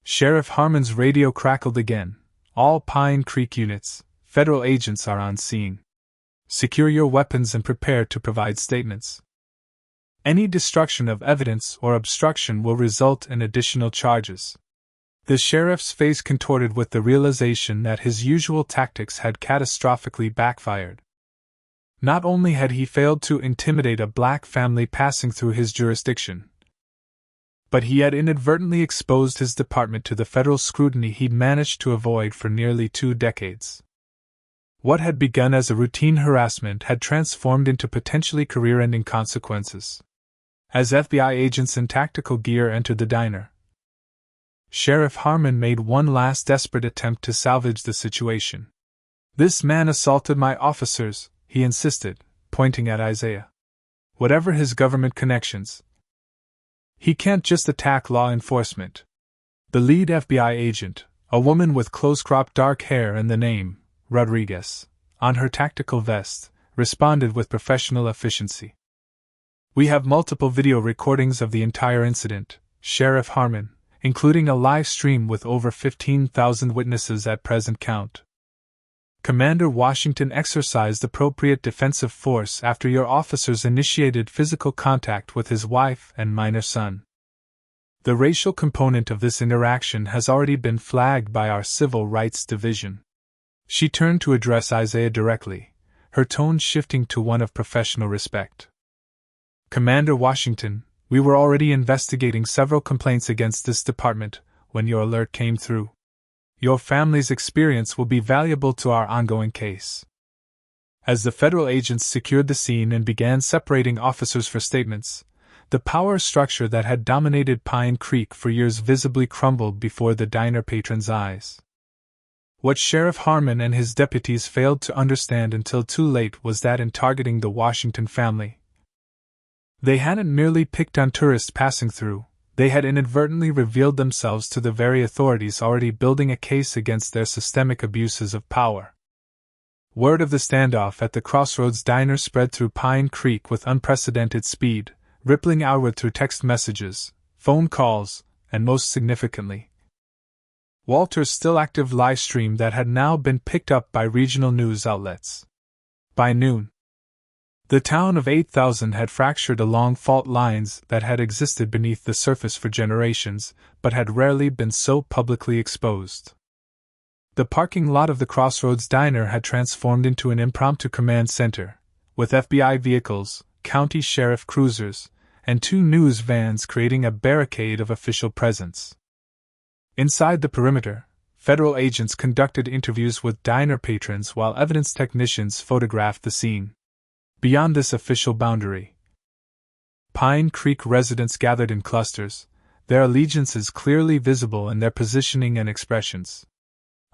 Sheriff Harmon's radio crackled again. "All Pine Creek units, federal agents are on scene. Secure your weapons and prepare to provide statements. Any destruction of evidence or obstruction will result in additional charges." The sheriff's face contorted with the realization that his usual tactics had catastrophically backfired. Not only had he failed to intimidate a black family passing through his jurisdiction, but he had inadvertently exposed his department to the federal scrutiny he'd managed to avoid for nearly 2 decades. What had begun as a routine harassment had transformed into potentially career-ending consequences. As FBI agents in tactical gear entered the diner, Sheriff Harmon made one last desperate attempt to salvage the situation. "This man assaulted my officers," he insisted, pointing at Isaiah. "Whatever his government connections, he can't just attack law enforcement." The lead FBI agent, a woman with close-cropped dark hair and the name, Rodriguez, on her tactical vest, responded with professional efficiency. "We have multiple video recordings of the entire incident, Sheriff Harmon, including a live stream with over 15,000 witnesses at present count. Commander Washington exercised appropriate defensive force after your officers initiated physical contact with his wife and minor son. The racial component of this interaction has already been flagged by our Civil Rights Division." She turned to address Isaiah directly, her tone shifting to one of professional respect. "Commander Washington, we were already investigating several complaints against this department when your alert came through. Your family's experience will be valuable to our ongoing case." As the federal agents secured the scene and began separating officers for statements, the power structure that had dominated Pine Creek for years visibly crumbled before the diner patrons' eyes. What Sheriff Harmon and his deputies failed to understand until too late was that in targeting the Washington family, they hadn't merely picked on tourists passing through, they had inadvertently revealed themselves to the very authorities already building a case against their systemic abuses of power. Word of the standoff at the Crossroads Diner spread through Pine Creek with unprecedented speed, rippling outward through text messages, phone calls, and most significantly, Walter's still active live stream that had now been picked up by regional news outlets. By noon, the town of 8,000 had fractured along fault lines that had existed beneath the surface for generations, but had rarely been so publicly exposed. The parking lot of the Crossroads Diner had transformed into an impromptu command center, with FBI vehicles, county sheriff cruisers, and 2 news vans creating a barricade of official presence. Inside the perimeter, federal agents conducted interviews with diner patrons while evidence technicians photographed the scene. Beyond this official boundary, Pine Creek residents gathered in clusters, their allegiances clearly visible in their positioning and expressions.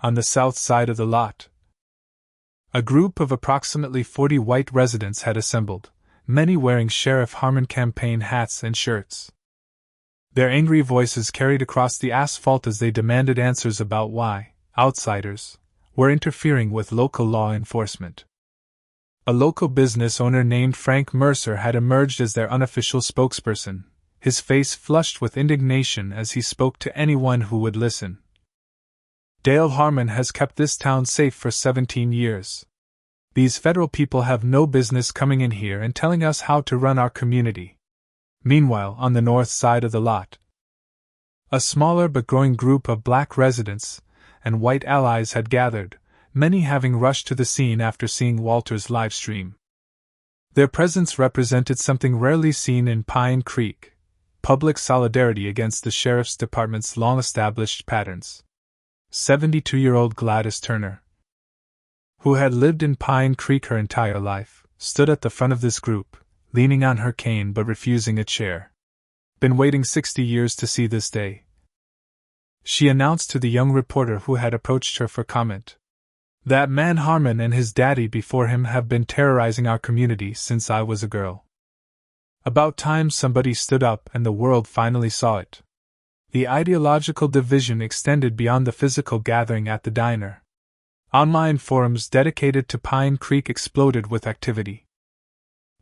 On the south side of the lot, a group of approximately 40 white residents had assembled, many wearing Sheriff Harmon campaign hats and shirts. Their angry voices carried across the asphalt as they demanded answers about why outsiders were interfering with local law enforcement. A local business owner named Frank Mercer had emerged as their unofficial spokesperson, his face flushed with indignation as he spoke to anyone who would listen. "Dale Harmon has kept this town safe for 17 years. These federal people have no business coming in here and telling us how to run our community." Meanwhile, on the north side of the lot, A smaller but growing group of black residents and white allies had gathered, many having rushed to the scene after seeing Walter's live stream. Their presence represented something rarely seen in Pine Creek: public solidarity against the sheriff's department's long-established patterns. 72-year-old Gladys Turner, who had lived in Pine Creek her entire life, stood at the front of this group, leaning on her cane but refusing a chair. "Been waiting 60 years to see this day," she announced to the young reporter who had approached her for comment. "That man Harmon and his daddy before him have been terrorizing our community since I was a girl. About time somebody stood up and the world finally saw it." The ideological division extended beyond the physical gathering at the diner. Online forums dedicated to Pine Creek exploded with activity.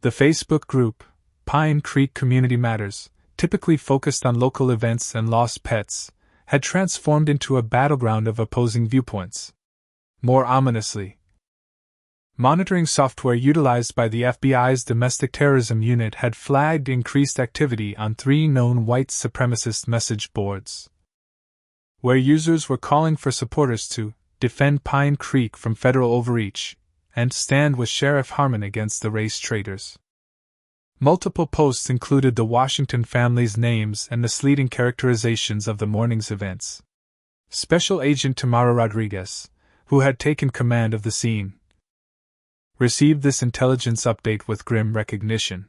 The Facebook group, Pine Creek Community Matters, typically focused on local events and lost pets, had transformed into a battleground of opposing viewpoints. More ominously, monitoring software utilized by the FBI's Domestic Terrorism Unit had flagged increased activity on 3 known white supremacist message boards, where users were calling for supporters to defend Pine Creek from federal overreach and stand with Sheriff Harmon against the race traitors. Multiple posts included the Washington family's names and misleading characterizations of the morning's events. Special Agent Tamara Rodriguez, who had taken command of the scene, received this intelligence update with grim recognition.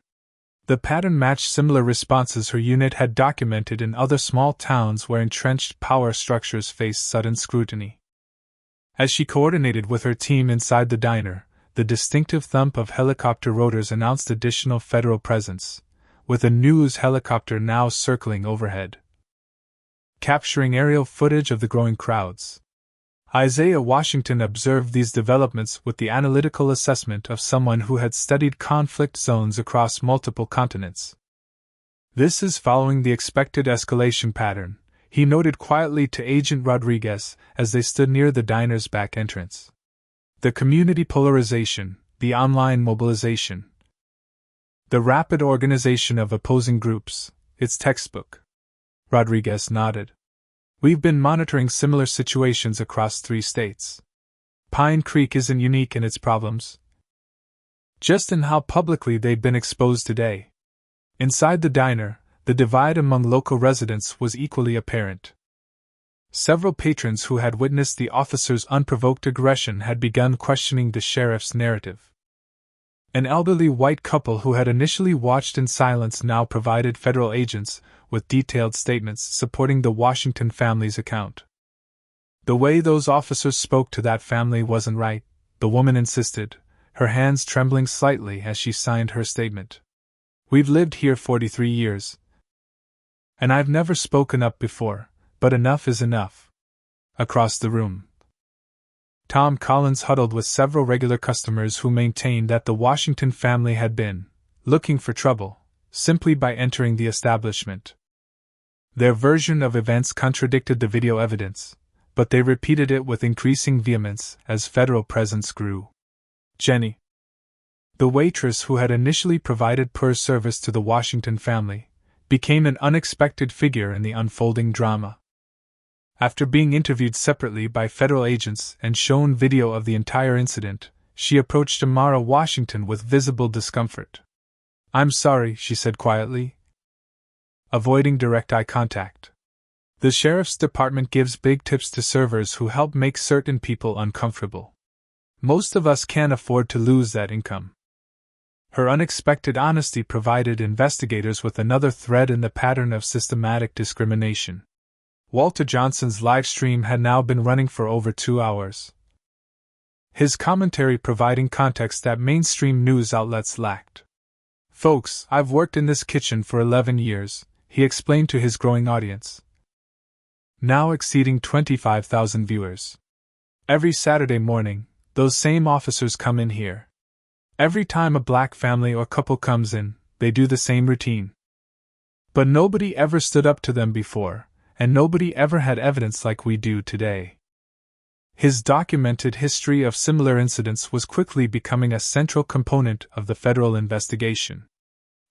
The pattern matched similar responses her unit had documented in other small towns where entrenched power structures faced sudden scrutiny. As she coordinated with her team inside the diner, the distinctive thump of helicopter rotors announced additional federal presence, with a news helicopter now circling overhead, capturing aerial footage of the growing crowds. Isaiah Washington observed these developments with the analytical assessment of someone who had studied conflict zones across multiple continents. "This is following the expected escalation pattern," he noted quietly to Agent Rodriguez as they stood near the diner's back entrance. "The community polarization, the online mobilization, the rapid organization of opposing groups, it's textbook." Rodriguez nodded. "We've been monitoring similar situations across 3 states. Pine Creek isn't unique in its problems, just in how publicly they've been exposed today." Inside the diner, the divide among local residents was equally apparent. Several patrons who had witnessed the officer's unprovoked aggression had begun questioning the sheriff's narrative. An elderly white couple who had initially watched in silence now provided federal agents with detailed statements supporting the Washington family's account. "The way those officers spoke to that family wasn't right," the woman insisted, her hands trembling slightly as she signed her statement. "We've lived here 43 years, and I've never spoken up before, but enough is enough." Across the room, Tom Collins huddled with several regular customers who maintained that the Washington family had been looking for trouble simply by entering the establishment. Their version of events contradicted the video evidence, but they repeated it with increasing vehemence as federal presence grew. Jenny, the waitress who had initially provided poor service to the Washington family, became an unexpected figure in the unfolding drama. After being interviewed separately by federal agents and shown video of the entire incident, she approached Tamara Washington with visible discomfort. "I'm sorry," she said quietly, avoiding direct eye contact. "The sheriff's department gives big tips to servers who help make certain people uncomfortable. Most of us can't afford to lose that income." Her unexpected honesty provided investigators with another thread in the pattern of systematic discrimination. Walter Johnson's live stream had now been running for over 2 hours, his commentary providing context that mainstream news outlets lacked. "Folks, I've worked in this kitchen for 11 years, he explained to his growing audience, now exceeding 25,000 viewers. "Every Saturday morning, those same officers come in here. Every time a black family or couple comes in, they do the same routine. But nobody ever stood up to them before, and nobody ever had evidence like we do today." His documented history of similar incidents was quickly becoming a central component of the federal investigation.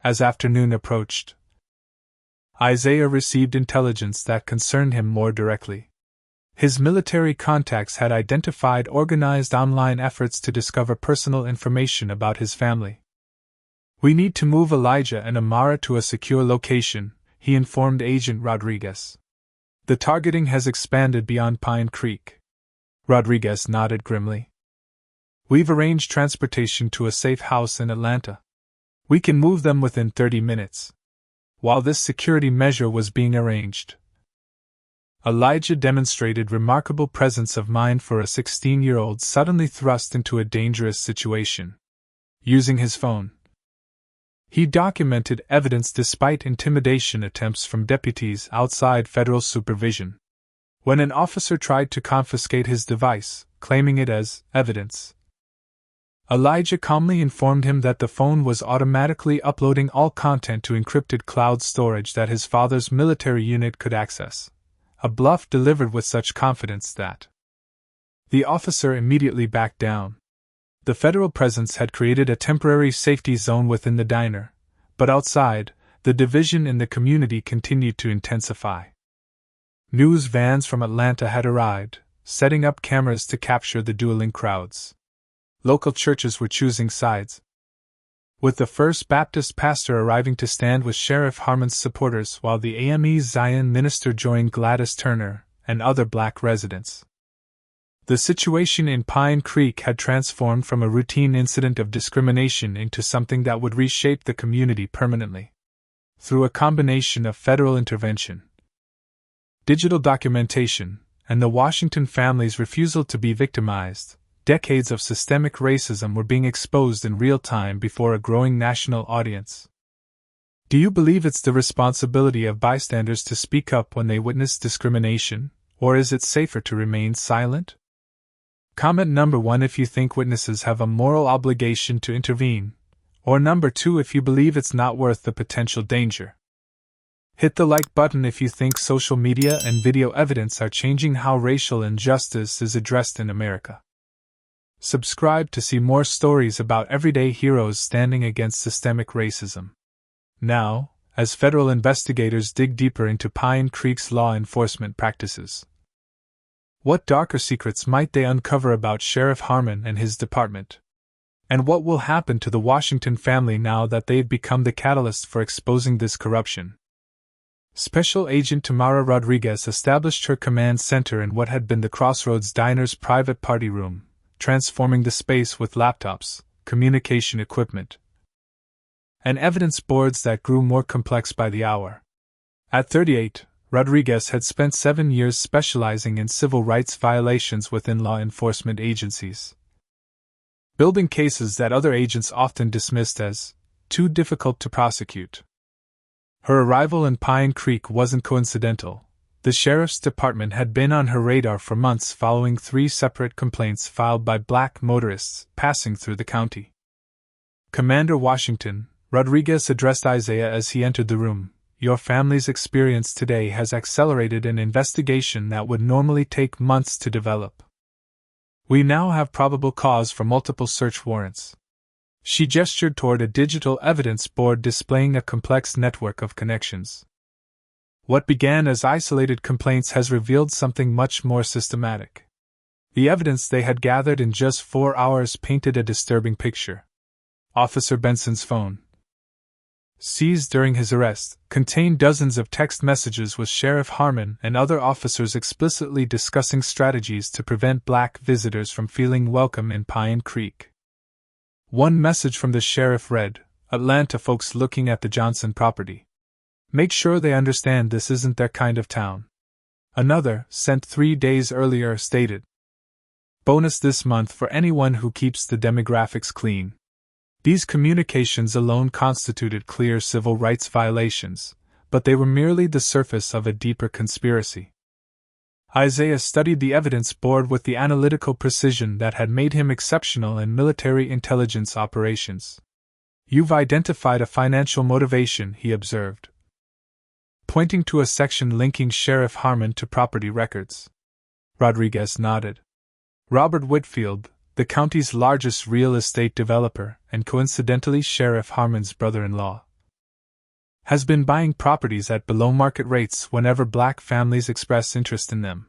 As afternoon approached, Isaiah received intelligence that concerned him more directly. His military contacts had identified organized online efforts to discover personal information about his family. "We need to move Elijah and Amara to a secure location," he informed Agent Rodriguez. "The targeting has expanded beyond Pine Creek." Rodriguez nodded grimly. "We've arranged transportation to a safe house in Atlanta. We can move them within 30 minutes. While this security measure was being arranged, Elijah demonstrated remarkable presence of mind for a 16-year-old suddenly thrust into a dangerous situation. Using his phone, he documented evidence despite intimidation attempts from deputies outside federal supervision. When an officer tried to confiscate his device, claiming it as evidence, Elijah calmly informed him that the phone was automatically uploading all content to encrypted cloud storage that his father's military unit could access. A bluff delivered with such confidence that the officer immediately backed down. The federal presence had created a temporary safety zone within the diner, but outside, the division in the community continued to intensify. News vans from Atlanta had arrived, setting up cameras to capture the dueling crowds. Local churches were choosing sides, with the First Baptist pastor arriving to stand with Sheriff Harmon's supporters while the AME Zion minister joined Gladys Turner and other black residents. The situation in Pine Creek had transformed from a routine incident of discrimination into something that would reshape the community permanently. Through a combination of federal intervention, digital documentation, and the Washington family's refusal to be victimized, decades of systemic racism were being exposed in real time before a growing national audience. Do you believe it's the responsibility of bystanders to speak up when they witness discrimination, or is it safer to remain silent? Comment number 1 if you think witnesses have a moral obligation to intervene, or number 2 if you believe it's not worth the potential danger. Hit the like button if you think social media and video evidence are changing how racial injustice is addressed in America. Subscribe to see more stories about everyday heroes standing against systemic racism. Now, as federal investigators dig deeper into Pine Creek's law enforcement practices, what darker secrets might they uncover about Sheriff Harmon and his department? And what will happen to the Washington family now that they've become the catalyst for exposing this corruption? Special Agent Tamara Rodriguez established her command center in what had been the Crossroads Diner's private party room, transforming the space with laptops, communication equipment, and evidence boards that grew more complex by the hour. At 38, Rodriguez had spent 7 years specializing in civil rights violations within law enforcement agencies, building cases that other agents often dismissed as too difficult to prosecute. Her arrival in Pine Creek wasn't coincidental. The sheriff's department had been on her radar for months following 3 separate complaints filed by black motorists passing through the county. "Commander Washington," Rodriguez addressed Isaiah as he entered the room, "your family's experience today has accelerated an investigation that would normally take months to develop. We now have probable cause for multiple search warrants." She gestured toward a digital evidence board displaying a complex network of connections. What began as isolated complaints has revealed something much more systematic. The evidence they had gathered in just 4 hours painted a disturbing picture. Officer Benson's phone, seized during his arrest, contained dozens of text messages with Sheriff Harmon and other officers explicitly discussing strategies to prevent black visitors from feeling welcome in Pine Creek. One message from the sheriff read, "Atlanta folks looking at the Johnson property. Make sure they understand this isn't their kind of town." Another, sent 3 days earlier, stated, "Bonus this month for anyone who keeps the demographics clean." These communications alone constituted clear civil rights violations, but they were merely the surface of a deeper conspiracy. Isaiah studied the evidence board with the analytical precision that had made him exceptional in military intelligence operations. "You've identified a financial motivation," he observed, pointing to a section linking Sheriff Harmon to property records. Rodriguez nodded. Robert Whitfield, the county's largest real estate developer, and coincidentally Sheriff Harmon's brother-in-law, has been buying properties at below market rates whenever black families express interest in them.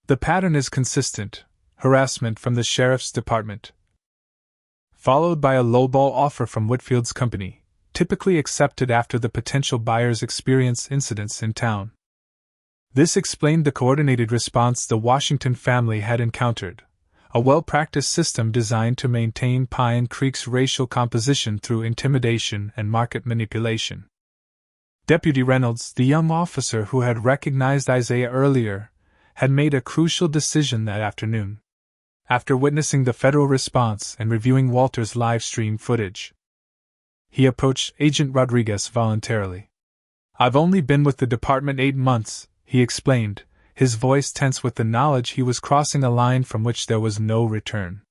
The pattern is consistent: harassment from the sheriff's department, followed by a lowball offer from Whitfield's company, typically accepted after the potential buyers experience incidents in town. This explained the coordinated response the Washington family had encountered, a well-practiced system designed to maintain Pine Creek's racial composition through intimidation and market manipulation. Deputy Reynolds, the young officer who had recognized Isaiah earlier, had made a crucial decision that afternoon. After witnessing the federal response and reviewing Walter's live stream footage, he approached Agent Rodriguez voluntarily. "I've only been with the department 8 months, he explained, his voice tense with the knowledge he was crossing a line from which there was no return.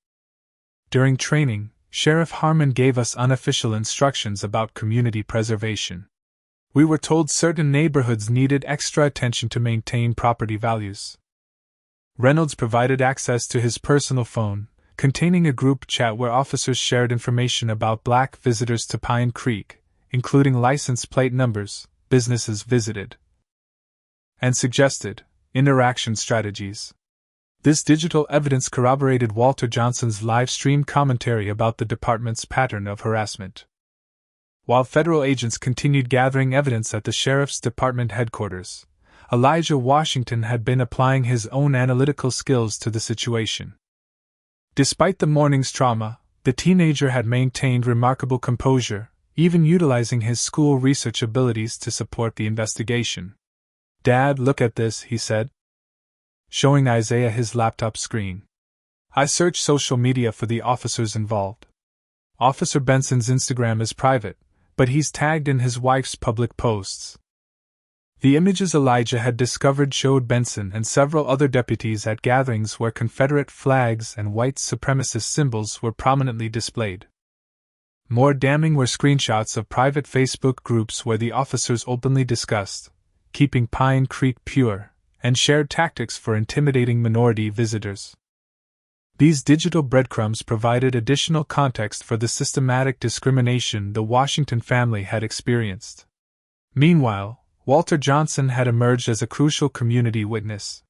During training, Sheriff Harmon gave us unofficial instructions about community preservation. We were told certain neighborhoods needed extra attention to maintain property values." Reynolds provided access to his personal phone, containing a group chat where officers shared information about black visitors to Pine Creek, including license plate numbers, businesses visited, and suggested interaction strategies. This digital evidence corroborated Walter Johnson's live-stream commentary about the department's pattern of harassment. While federal agents continued gathering evidence at the sheriff's department headquarters, Elijah Washington had been applying his own analytical skills to the situation. Despite the morning's trauma, the teenager had maintained remarkable composure, even utilizing his school research abilities to support the investigation. "Dad, look at this," he said, showing Isaiah his laptop screen. "I searched social media for the officers involved. Officer Benson's Instagram is private, but he's tagged in his wife's public posts." The images Elijah had discovered showed Benson and several other deputies at gatherings where Confederate flags and white supremacist symbols were prominently displayed. More damning were screenshots of private Facebook groups where the officers openly discussed keeping Pine Creek pure and shared tactics for intimidating minority visitors. These digital breadcrumbs provided additional context for the systematic discrimination the Washington family had experienced. Meanwhile, Walter Johnson had emerged as a crucial community witness.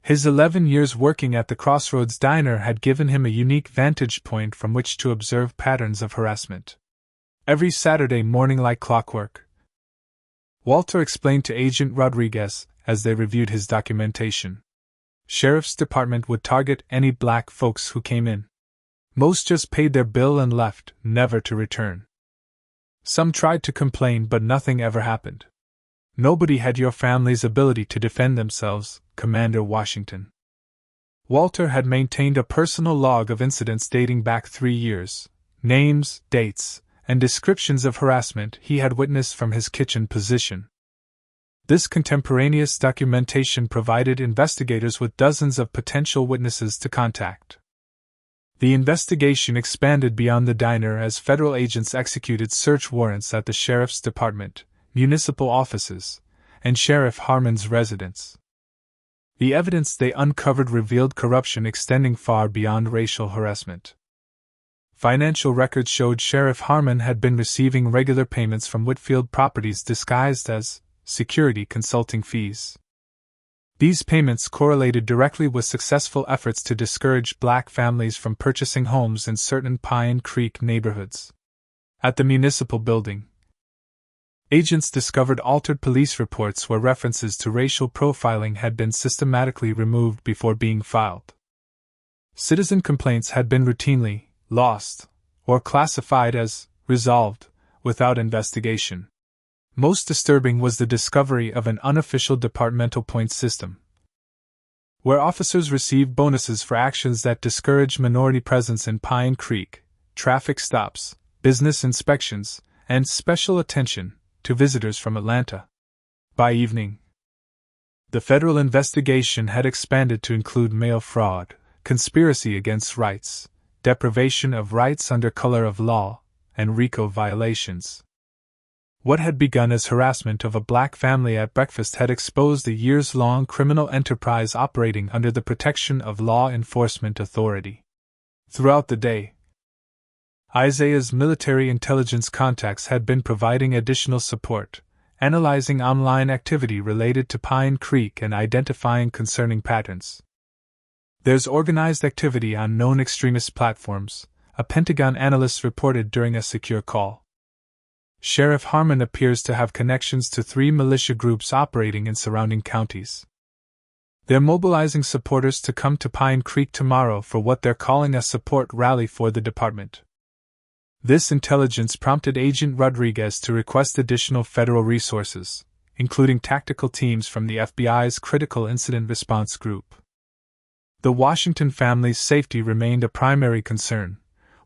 His 11 years working at the Crossroads Diner had given him a unique vantage point from which to observe patterns of harassment. Every Saturday morning, like clockwork, Walter explained to Agent Rodriguez as they reviewed his documentation, Sheriff's Department would target any black folks who came in. Most just paid their bill and left, never to return. Some tried to complain, but nothing ever happened. Nobody had your family's ability to defend themselves, Commander Washington. Walter had maintained a personal log of incidents dating back 3 years, names, dates, and descriptions of harassment he had witnessed from his kitchen position. This contemporaneous documentation provided investigators with dozens of potential witnesses to contact. The investigation expanded beyond the diner as federal agents executed search warrants at the sheriff's department, municipal offices, and Sheriff Harmon's residence. The evidence they uncovered revealed corruption extending far beyond racial harassment. Financial records showed Sheriff Harmon had been receiving regular payments from Whitfield Properties disguised as security consulting fees. These payments correlated directly with successful efforts to discourage black families from purchasing homes in certain Pine Creek neighborhoods. At the municipal building, agents discovered altered police reports where references to racial profiling had been systematically removed before being filed. Citizen complaints had been routinely lost or classified as resolved without investigation. Most disturbing was the discovery of an unofficial departmental points system, where officers received bonuses for actions that discouraged minority presence in Pine Creek, traffic stops, business inspections, and special attention to visitors from Atlanta. By evening, the federal investigation had expanded to include mail fraud, conspiracy against rights, deprivation of rights under color of law, and RICO violations. What had begun as harassment of a black family at breakfast had exposed a years-long criminal enterprise operating under the protection of law enforcement authority. Throughout the day, Isaiah's military intelligence contacts had been providing additional support, analyzing online activity related to Pine Creek and identifying concerning patterns. There's organized activity on known extremist platforms, a Pentagon analyst reported during a secure call. Sheriff Harmon appears to have connections to 3 militia groups operating in surrounding counties. They're mobilizing supporters to come to Pine Creek tomorrow for what they're calling a support rally for the department. This intelligence prompted Agent Rodriguez to request additional federal resources, including tactical teams from the FBI's Critical Incident Response Group. The Washington family's safety remained a primary concern,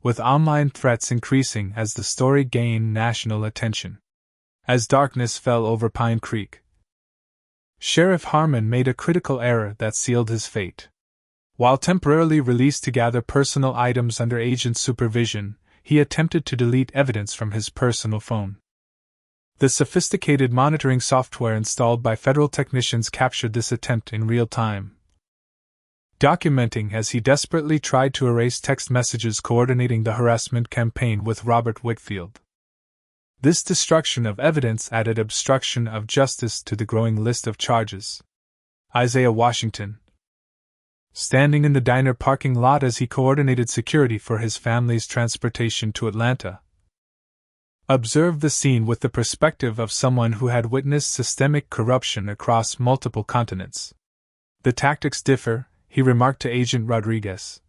with online threats increasing as the story gained national attention. As darkness fell over Pine Creek, Sheriff Harmon made a critical error that sealed his fate. While temporarily released to gather personal items under agent supervision, he attempted to delete evidence from his personal phone. The sophisticated monitoring software installed by federal technicians captured this attempt in real time, documenting as he desperately tried to erase text messages coordinating the harassment campaign with Robert Wickfield. This destruction of evidence added obstruction of justice to the growing list of charges. Isaiah Washington, standing in the diner parking lot as he coordinated security for his family's transportation to Atlanta, observed the scene with the perspective of someone who had witnessed systemic corruption across multiple continents. The tactics differ, he remarked to Agent Rodriguez,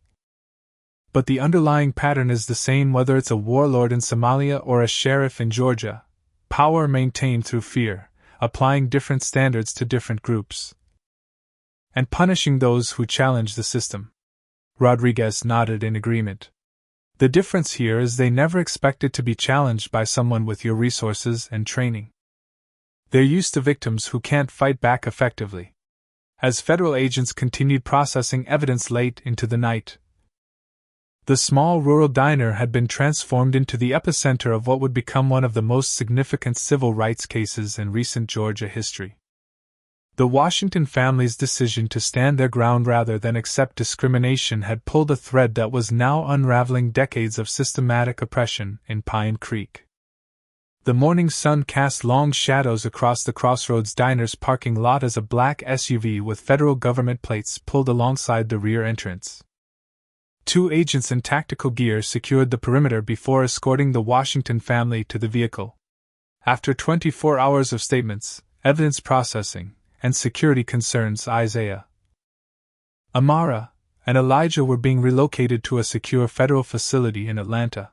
but the underlying pattern is the same whether it's a warlord in Somalia or a sheriff in Georgia: power maintained through fear, applying different standards to different groups, and punishing those who challenge the system. Rodriguez nodded in agreement. The difference here is they never expected to be challenged by someone with your resources and training. They're used to victims who can't fight back effectively. As federal agents continued processing evidence late into the night, the small rural diner had been transformed into the epicenter of what would become one of the most significant civil rights cases in recent Georgia history. The Washington family's decision to stand their ground rather than accept discrimination had pulled a thread that was now unraveling decades of systematic oppression in Pine Creek. The morning sun cast long shadows across the Crossroads Diner's parking lot as a black SUV with federal government plates pulled alongside the rear entrance. 2 agents in tactical gear secured the perimeter before escorting the Washington family to the vehicle. After 24 hours of statements, evidence processing, and security concerns, Isaiah, Amara, and Elijah were being relocated to a secure federal facility in Atlanta.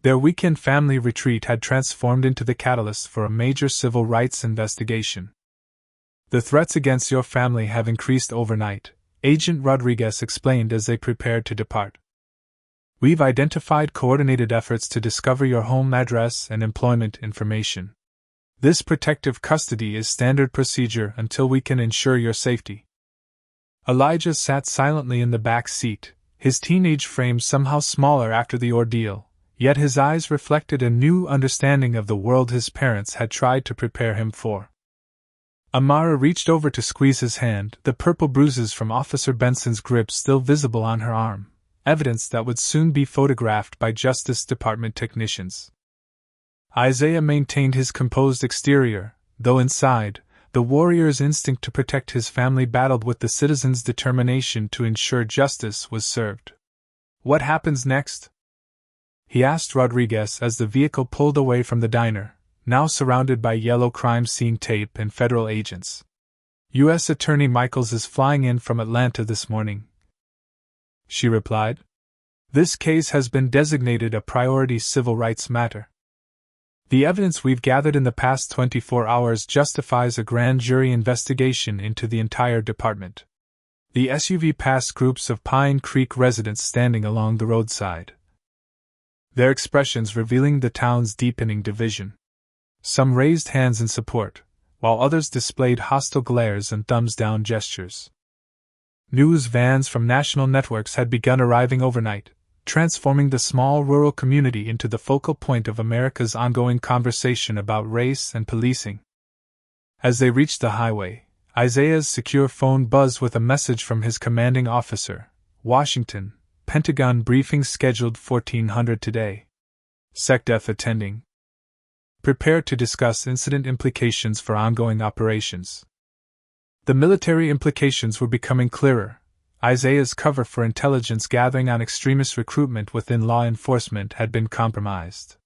Their weekend family retreat had transformed into the catalyst for a major civil rights investigation. The threats against your family have increased overnight, Agent Rodriguez explained as they prepared to depart. We've identified coordinated efforts to discover your home address and employment information. This protective custody is standard procedure until we can ensure your safety. Elijah sat silently in the back seat, his teenage frame somehow smaller after the ordeal, yet his eyes reflected a new understanding of the world his parents had tried to prepare him for. Amara reached over to squeeze his hand, the purple bruises from Officer Benson's grip still visible on her arm, evidence that would soon be photographed by Justice Department technicians. Isaiah maintained his composed exterior, though inside, the warrior's instinct to protect his family battled with the citizens' determination to ensure justice was served. What happens next? He asked Rodriguez as the vehicle pulled away from the diner, now surrounded by yellow crime scene tape and federal agents. U.S. Attorney Michaels is flying in from Atlanta this morning, she replied. This case has been designated a priority civil rights matter. The evidence we've gathered in the past 24 hours justifies a grand jury investigation into the entire department. The SUV passed groups of Pine Creek residents standing along the roadside, their expressions revealing the town's deepening division. Some raised hands in support, while others displayed hostile glares and thumbs-down gestures. News vans from national networks had begun arriving overnight, transforming the small rural community into the focal point of America's ongoing conversation about race and policing. As they reached the highway, Isaiah's secure phone buzzed with a message from his commanding officer. Washington, Pentagon briefing scheduled 1400 today. SecDef attending. Prepared to discuss incident implications for ongoing operations. The military implications were becoming clearer. Isaiah's cover for intelligence gathering on extremist recruitment within law enforcement had been compromised.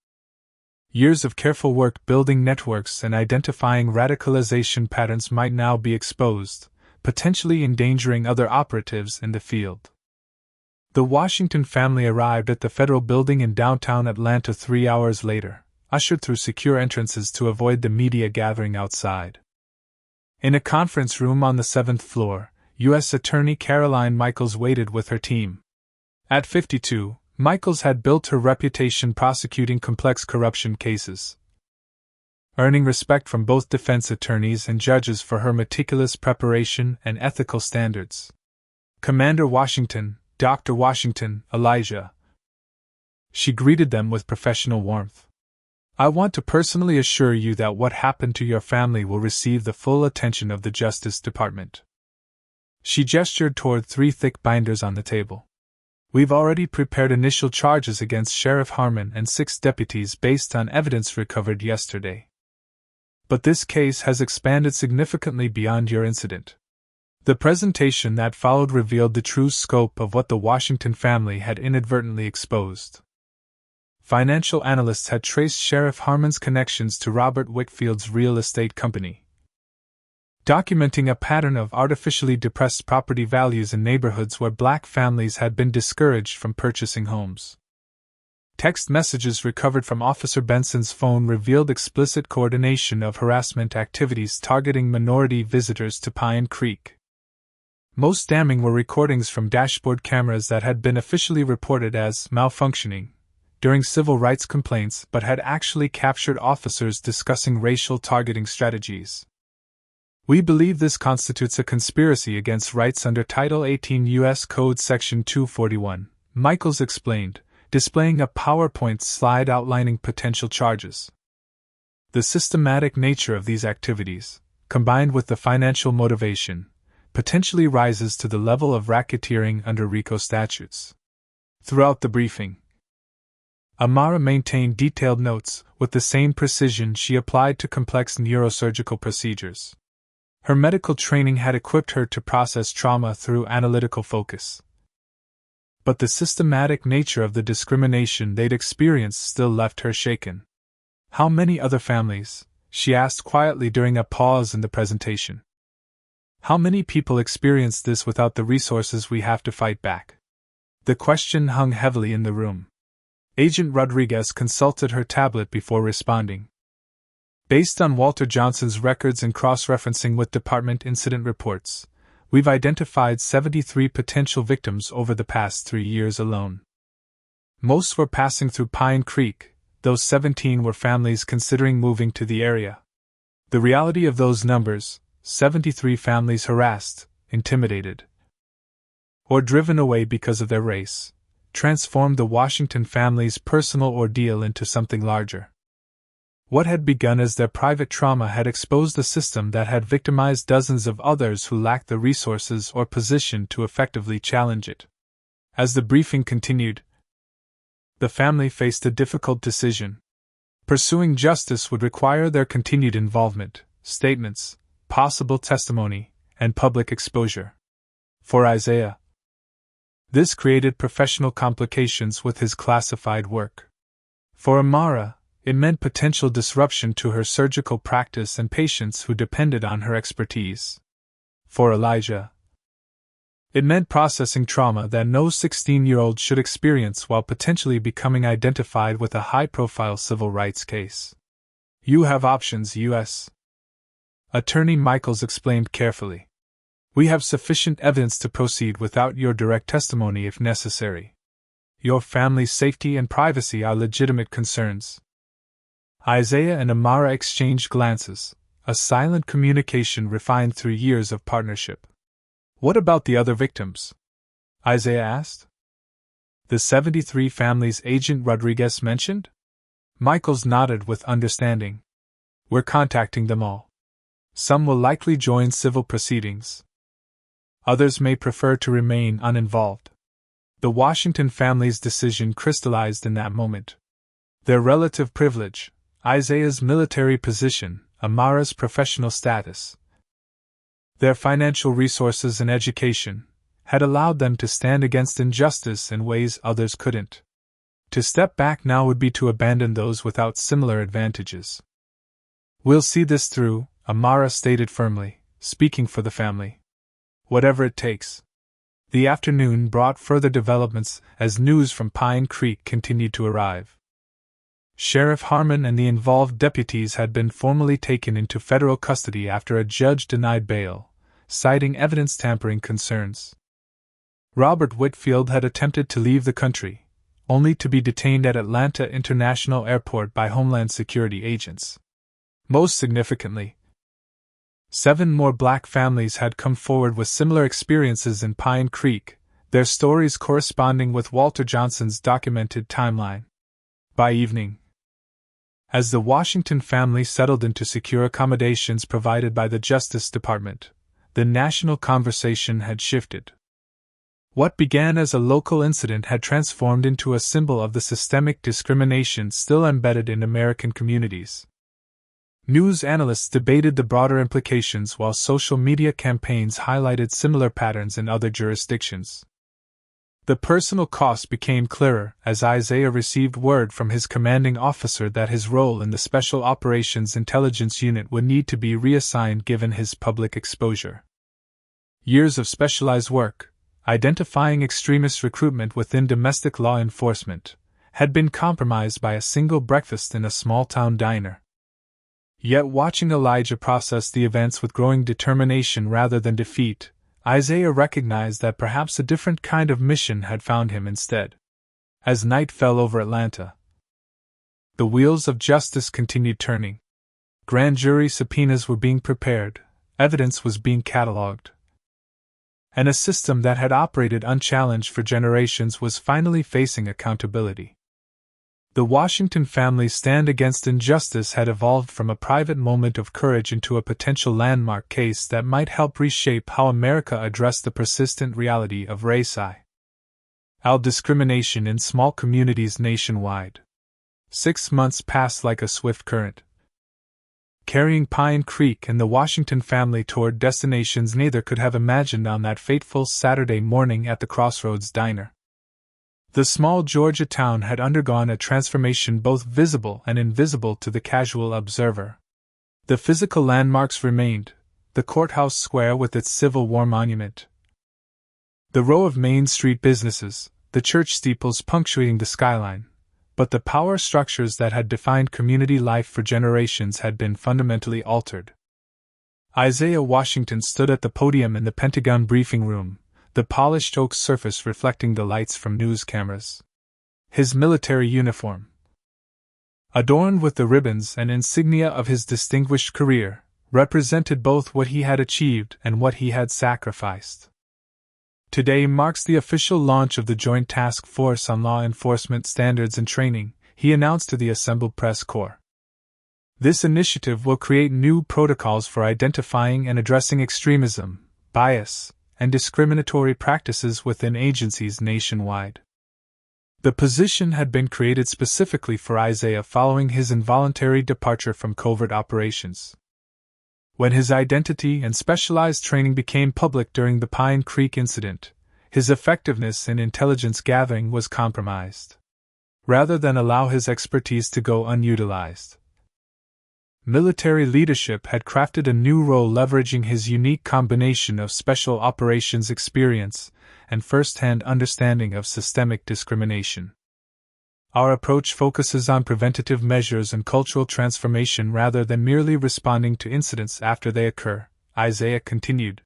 Years of careful work building networks and identifying radicalization patterns might now be exposed, potentially endangering other operatives in the field. The Washington family arrived at the federal building in downtown Atlanta 3 hours later, ushered through secure entrances to avoid the media gathering outside. In a conference room on the 7th floor, U.S. Attorney Caroline Michaels waited with her team. At 52, Michaels had built her reputation prosecuting complex corruption cases, earning respect from both defense attorneys and judges for her meticulous preparation and ethical standards. Commander Washington, Dr. Washington, Elijah. She greeted them with professional warmth. I want to personally assure you that what happened to your family will receive the full attention of the Justice Department. She gestured toward 3 thick binders on the table. We've already prepared initial charges against Sheriff Harmon and 6 deputies based on evidence recovered yesterday. But this case has expanded significantly beyond your incident. The presentation that followed revealed the true scope of what the Washington family had inadvertently exposed. Financial analysts had traced Sheriff Harmon's connections to Robert Whitfield's real estate company, documenting a pattern of artificially depressed property values in neighborhoods where black families had been discouraged from purchasing homes. Text messages recovered from Officer Benson's phone revealed explicit coordination of harassment activities targeting minority visitors to Pine Creek. Most damning were recordings from dashboard cameras that had been officially reported as malfunctioning during civil rights complaints but had actually captured officers discussing racial targeting strategies. We believe this constitutes a conspiracy against rights under Title 18 U.S. Code Section 241, Michaels explained, displaying a PowerPoint slide outlining potential charges. The systematic nature of these activities, combined with the financial motivation, potentially rises to the level of racketeering under RICO statutes. Throughout the briefing, Amara maintained detailed notes with the same precision she applied to complex neurosurgical procedures. Her medical training had equipped her to process trauma through analytical focus. But the systematic nature of the discrimination they'd experienced still left her shaken. How many other families? She asked quietly during a pause in the presentation. How many people experience this without the resources we have to fight back? The question hung heavily in the room. Agent Rodriguez consulted her tablet before responding. Based on Walter Johnson's records and cross-referencing with department incident reports, we've identified 73 potential victims over the past 3 years alone. Most were passing through Pine Creek, though 17 were families considering moving to the area. The reality of those numbers, 73 families harassed, intimidated, or driven away because of their race, transformed the Washington family's personal ordeal into something larger. What had begun as their private trauma had exposed a system that had victimized dozens of others who lacked the resources or position to effectively challenge it. As the briefing continued, the family faced a difficult decision. Pursuing justice would require their continued involvement, statements, possible testimony, and public exposure. For Isaiah, this created professional complications with his classified work. For Amara, it meant potential disruption to her surgical practice and patients who depended on her expertise. For Elijah, it meant processing trauma that no 16-year-old should experience while potentially becoming identified with a high-profile civil rights case. You have options, U.S. Attorney Michaels explained carefully. We have sufficient evidence to proceed without your direct testimony if necessary. Your family's safety and privacy are legitimate concerns. Isaiah and Amara exchanged glances, a silent communication refined through years of partnership. What about the other victims? Isaiah asked. The 73 families Agent Rodriguez mentioned? Michaels nodded with understanding. We're contacting them all. Some will likely join civil proceedings. Others may prefer to remain uninvolved. The Washington family's decision crystallized in that moment. Their relative privilege, Isaiah's military position, Amara's professional status, their financial resources and education, had allowed them to stand against injustice in ways others couldn't. To step back now would be to abandon those without similar advantages. "We'll see this through," Amara stated firmly, speaking for the family. "Whatever it takes." The afternoon brought further developments as news from Pine Creek continued to arrive. Sheriff Harmon and the involved deputies had been formally taken into federal custody after a judge denied bail, citing evidence tampering concerns. Robert Whitfield had attempted to leave the country, only to be detained at Atlanta International Airport by Homeland Security agents. Most significantly, 7 more black families had come forward with similar experiences in Pine Creek, their stories corresponding with Walter Johnson's documented timeline. By evening, as the Washington family settled into secure accommodations provided by the Justice Department, the national conversation had shifted. What began as a local incident had transformed into a symbol of the systemic discrimination still embedded in American communities. News analysts debated the broader implications while social media campaigns highlighted similar patterns in other jurisdictions. The personal cost became clearer as Isaiah received word from his commanding officer that his role in the Special Operations Intelligence Unit would need to be reassigned given his public exposure. Years of specialized work, identifying extremist recruitment within domestic law enforcement, had been compromised by a single breakfast in a small-town diner. Yet watching Elijah process the events with growing determination rather than defeat, Isaiah recognized that perhaps a different kind of mission had found him instead. As night fell over Atlanta, the wheels of justice continued turning. Grand jury subpoenas were being prepared, evidence was being cataloged, and a system that had operated unchallenged for generations was finally facing accountability. The Washington family's stand against injustice had evolved from a private moment of courage into a potential landmark case that might help reshape how America addressed the persistent reality of racial discrimination in small communities nationwide. 6 months passed like a swift current, carrying Pine Creek and the Washington family toward destinations neither could have imagined on that fateful Saturday morning at the Crossroads Diner. The small Georgia town had undergone a transformation both visible and invisible to the casual observer. The physical landmarks remained: the courthouse square with its Civil War monument, the row of Main Street businesses, the church steeples punctuating the skyline, but the power structures that had defined community life for generations had been fundamentally altered. Isaiah Washington stood at the podium in the Pentagon briefing room, the polished oak surface reflecting the lights from news cameras. His military uniform, adorned with the ribbons and insignia of his distinguished career, represented both what he had achieved and what he had sacrificed. Today marks the official launch of the Joint Task Force on Law Enforcement Standards and Training, he announced to the assembled press corps. This initiative will create new protocols for identifying and addressing extremism, bias, and discriminatory practices within agencies nationwide. The position had been created specifically for Isaiah following his involuntary departure from covert operations. When his identity and specialized training became public during the Pine Creek incident, his effectiveness in intelligence gathering was compromised. Rather than allow his expertise to go unutilized, military leadership had crafted a new role leveraging his unique combination of special operations experience and first-hand understanding of systemic discrimination. Our approach focuses on preventative measures and cultural transformation rather than merely responding to incidents after they occur, Isaiah continued.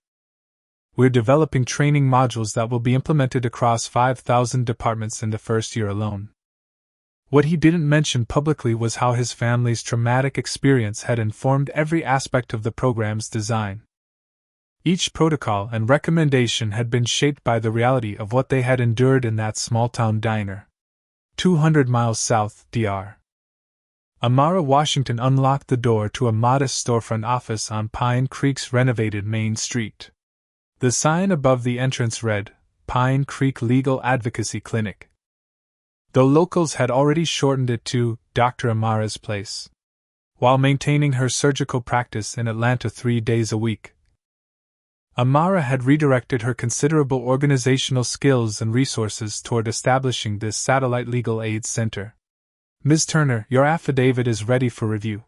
We're developing training modules that will be implemented across 5,000 departments in the first year alone. What he didn't mention publicly was how his family's traumatic experience had informed every aspect of the program's design. Each protocol and recommendation had been shaped by the reality of what they had endured in that small-town diner, 200 miles south, Dr. Amara Washington unlocked the door to a modest storefront office on Pine Creek's renovated Main Street. The sign above the entrance read, Pine Creek Legal Advocacy Clinic. though locals had already shortened it to Dr. Amara's place, while maintaining her surgical practice in Atlanta 3 days a week. Amara had redirected her considerable organizational skills and resources toward establishing this satellite legal aid center. "Ms. Turner, your affidavit is ready for review,"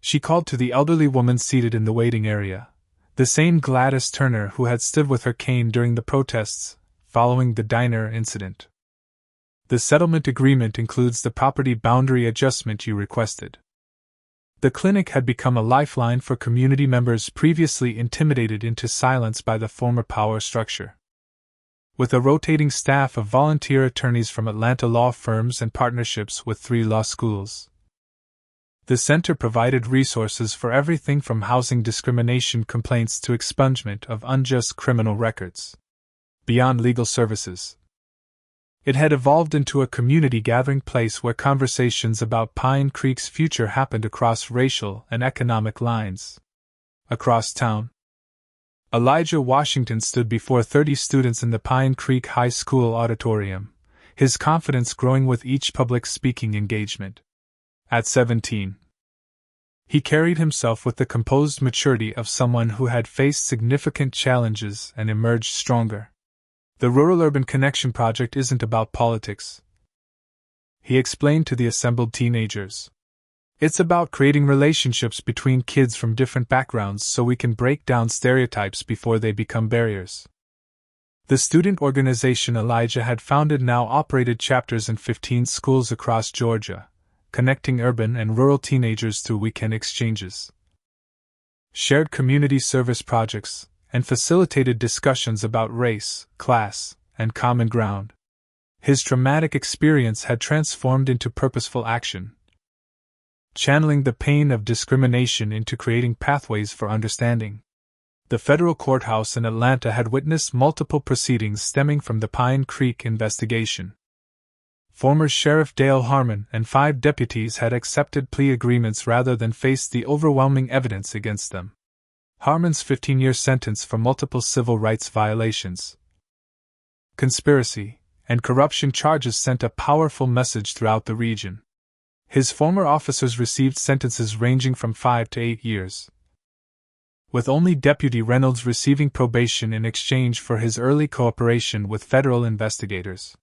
she called to the elderly woman seated in the waiting area, the same Gladys Turner who had stood with her cane during the protests following the diner incident. "The settlement agreement includes the property boundary adjustment you requested." The clinic had become a lifeline for community members previously intimidated into silence by the former power structure. With a rotating staff of volunteer attorneys from Atlanta law firms and partnerships with 3 law schools, the center provided resources for everything from housing discrimination complaints to expungement of unjust criminal records. Beyond legal services, it had evolved into a community gathering place where conversations about Pine Creek's future happened across racial and economic lines. Across town, Elijah Washington stood before 30 students in the Pine Creek High School auditorium, his confidence growing with each public speaking engagement. At 17, he carried himself with the composed maturity of someone who had faced significant challenges and emerged stronger. "The Rural-Urban Connection Project isn't about politics," he explained to the assembled teenagers. "It's about creating relationships between kids from different backgrounds so we can break down stereotypes before they become barriers." The student organization Elijah had founded now operated chapters in 15 schools across Georgia, connecting urban and rural teenagers through weekend exchanges, shared community service projects, and facilitated discussions about race, class, and common ground. His traumatic experience had transformed into purposeful action, channeling the pain of discrimination into creating pathways for understanding. The federal courthouse in Atlanta had witnessed multiple proceedings stemming from the Pine Creek investigation. Former Sheriff Dale Harmon and 5 deputies had accepted plea agreements rather than face the overwhelming evidence against them. Harmon's 15-year sentence for multiple civil rights violations, conspiracy, and corruption charges sent a powerful message throughout the region. His former officers received sentences ranging from 5 to 8 years, with only Deputy Reynolds receiving probation in exchange for his early cooperation with federal investigators.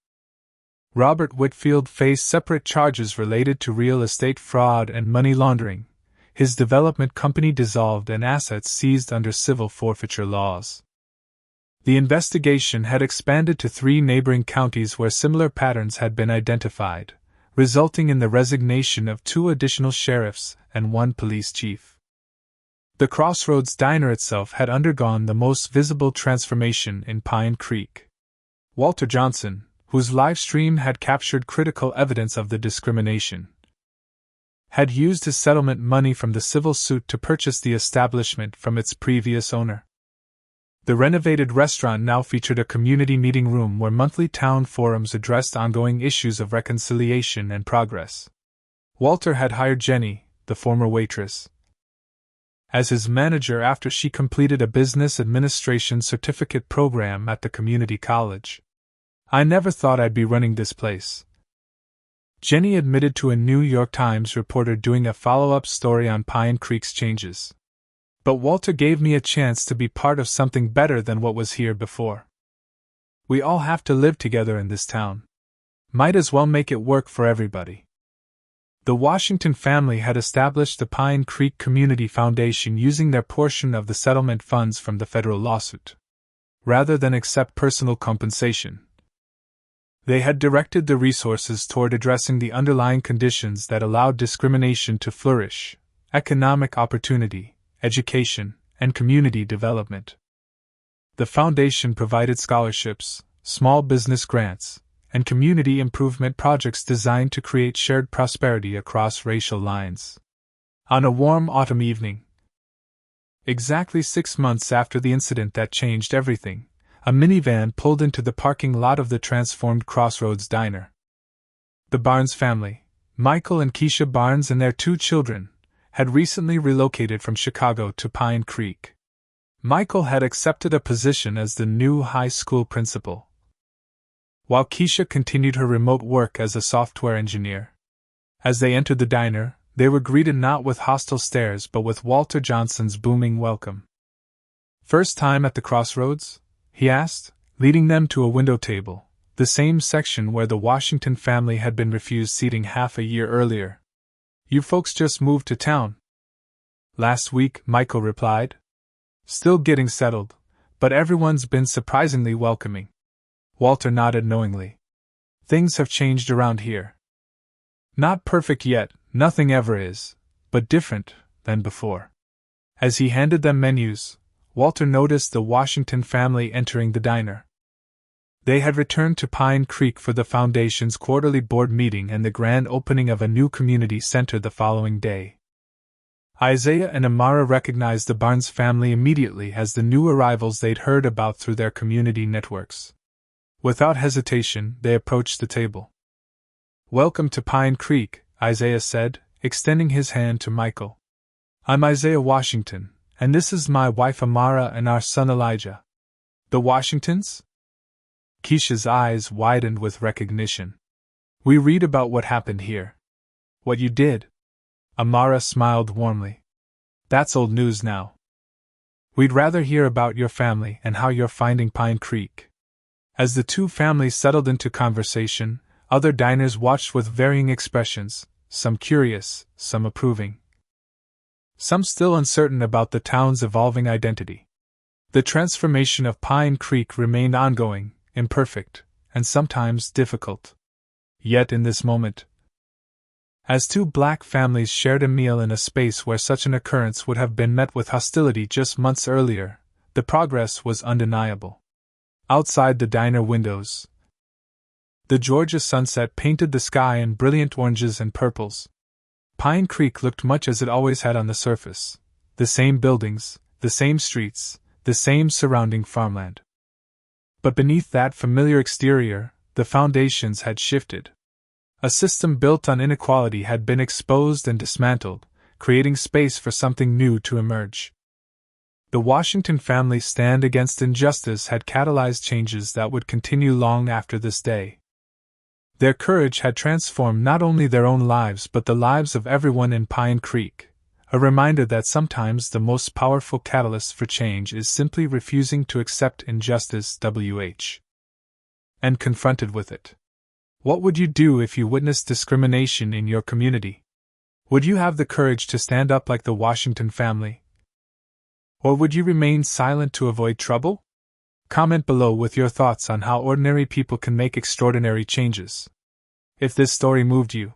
Robert Whitfield faced separate charges related to real estate fraud and money laundering, his development company dissolved and assets seized under civil forfeiture laws. The investigation had expanded to 3 neighboring counties where similar patterns had been identified, resulting in the resignation of 2 additional sheriffs and 1 police chief. The Crossroads Diner itself had undergone the most visible transformation in Pine Creek. Walter Johnson, whose live stream had captured critical evidence of the discrimination, had used his settlement money from the civil suit to purchase the establishment from its previous owner. The renovated restaurant now featured a community meeting room where monthly town forums addressed ongoing issues of reconciliation and progress. Walter had hired Jenny, the former waitress, as his manager after she completed a business administration certificate program at the community college. "I never thought I'd be running this place," Jenny admitted to a New York Times reporter doing a follow-up story on Pine Creek's changes. "But Walter gave me a chance to be part of something better than what was here before. We all have to live together in this town. Might as well make it work for everybody." The Washington family had established the Pine Creek Community Foundation using their portion of the settlement funds from the federal lawsuit, rather than accept personal compensation. They had directed the resources toward addressing the underlying conditions that allowed discrimination to flourish: economic opportunity, education, and community development. The foundation provided scholarships, small business grants, and community improvement projects designed to create shared prosperity across racial lines. On a warm autumn evening, exactly 6 months after the incident that changed everything, a minivan pulled into the parking lot of the transformed Crossroads Diner. The Barnes family, Michael and Keisha Barnes and their 2 children, had recently relocated from Chicago to Pine Creek. Michael had accepted a position as the new high school principal. while Keisha continued her remote work as a software engineer. As they entered the diner, they were greeted not with hostile stares but with Walter Johnson's booming welcome. "First time at the Crossroads?" he asked, leading them to a window table, the same section where the Washington family had been refused seating half a year earlier. "You folks just moved to town?" "Last week," Michael replied. "Still getting settled, but everyone's been surprisingly welcoming." Walter nodded knowingly. "Things have changed around here. Not perfect yet, nothing ever is, but different than before." As he handed them menus, Walter noticed the Washington family entering the diner. They had returned to Pine Creek for the Foundation's quarterly board meeting and the grand opening of a new community center the following day. Isaiah and Amara recognized the Barnes family immediately as the new arrivals they'd heard about through their community networks. Without hesitation, they approached the table. "Welcome to Pine Creek," Isaiah said, extending his hand to Michael. "I'm Isaiah Washington, and this is my wife Amara and our son Elijah." "The Washingtons?" Keisha's eyes widened with recognition. "We read about what happened here." "What you did?" Amara smiled warmly. "That's old news now. We'd rather hear about your family and how you're finding Pine Creek." As the two families settled into conversation, other diners watched with varying expressions, some curious, some approving, some still uncertain about the town's evolving identity. The transformation of Pine Creek remained ongoing, imperfect, and sometimes difficult. Yet in this moment, as two black families shared a meal in a space where such an occurrence would have been met with hostility just months earlier, the progress was undeniable. Outside the diner windows, the Georgia sunset painted the sky in brilliant oranges and purples. Pine Creek looked much as it always had on the surface: the same buildings, the same streets, the same surrounding farmland. But beneath that familiar exterior, the foundations had shifted. A system built on inequality had been exposed and dismantled, creating space for something new to emerge. The Washington family's stand against injustice had catalyzed changes that would continue long after this day. Their courage had transformed not only their own lives but the lives of everyone in Pine Creek, a reminder that sometimes the most powerful catalyst for change is simply refusing to accept injustice. And confronted with it. What would you do if you witnessed discrimination in your community? Would you have the courage to stand up like the Washington family? Or would you remain silent to avoid trouble? Comment below with your thoughts on how ordinary people can make extraordinary changes. If this story moved you,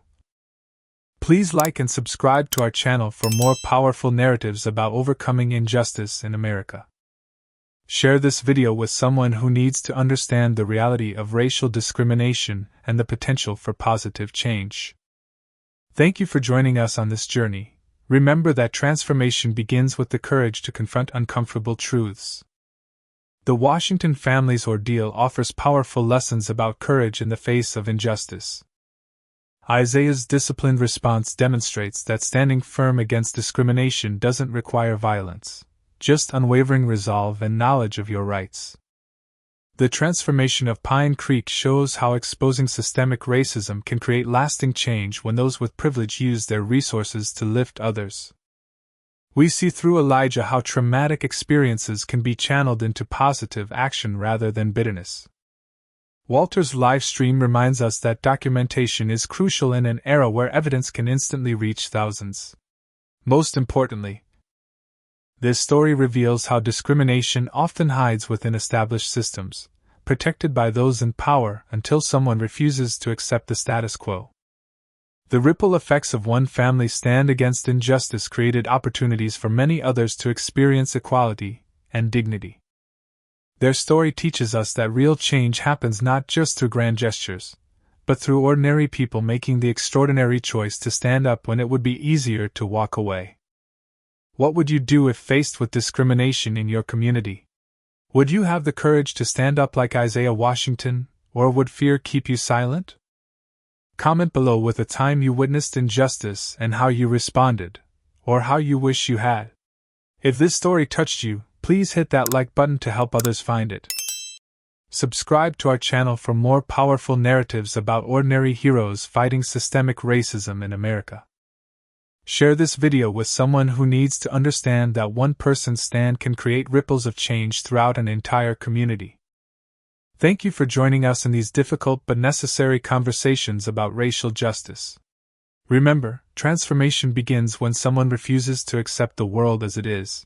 please like and subscribe to our channel for more powerful narratives about overcoming injustice in America. Share this video with someone who needs to understand the reality of racial discrimination and the potential for positive change. Thank you for joining us on this journey. Remember that transformation begins with the courage to confront uncomfortable truths. The Washington family's ordeal offers powerful lessons about courage in the face of injustice. Isaiah's disciplined response demonstrates that standing firm against discrimination doesn't require violence, just unwavering resolve and knowledge of your rights. The transformation of Pine Creek shows how exposing systemic racism can create lasting change when those with privilege use their resources to lift others. We see through Elijah how traumatic experiences can be channeled into positive action rather than bitterness. Walter's live stream reminds us that documentation is crucial in an era where evidence can instantly reach thousands. Most importantly, this story reveals how discrimination often hides within established systems, protected by those in power until someone refuses to accept the status quo. The ripple effects of one family's stand against injustice created opportunities for many others to experience equality and dignity. Their story teaches us that real change happens not just through grand gestures, but through ordinary people making the extraordinary choice to stand up when it would be easier to walk away. What would you do if faced with discrimination in your community? Would you have the courage to stand up like Isaiah Washington, or would fear keep you silent? Comment below with a time you witnessed injustice and how you responded, or how you wish you had. If this story touched you, please hit that like button to help others find it. Subscribe to our channel for more powerful narratives about ordinary heroes fighting systemic racism in America. Share this video with someone who needs to understand that one person's stand can create ripples of change throughout an entire community. Thank you for joining us in these difficult but necessary conversations about racial justice. Remember, transformation begins when someone refuses to accept the world as it is.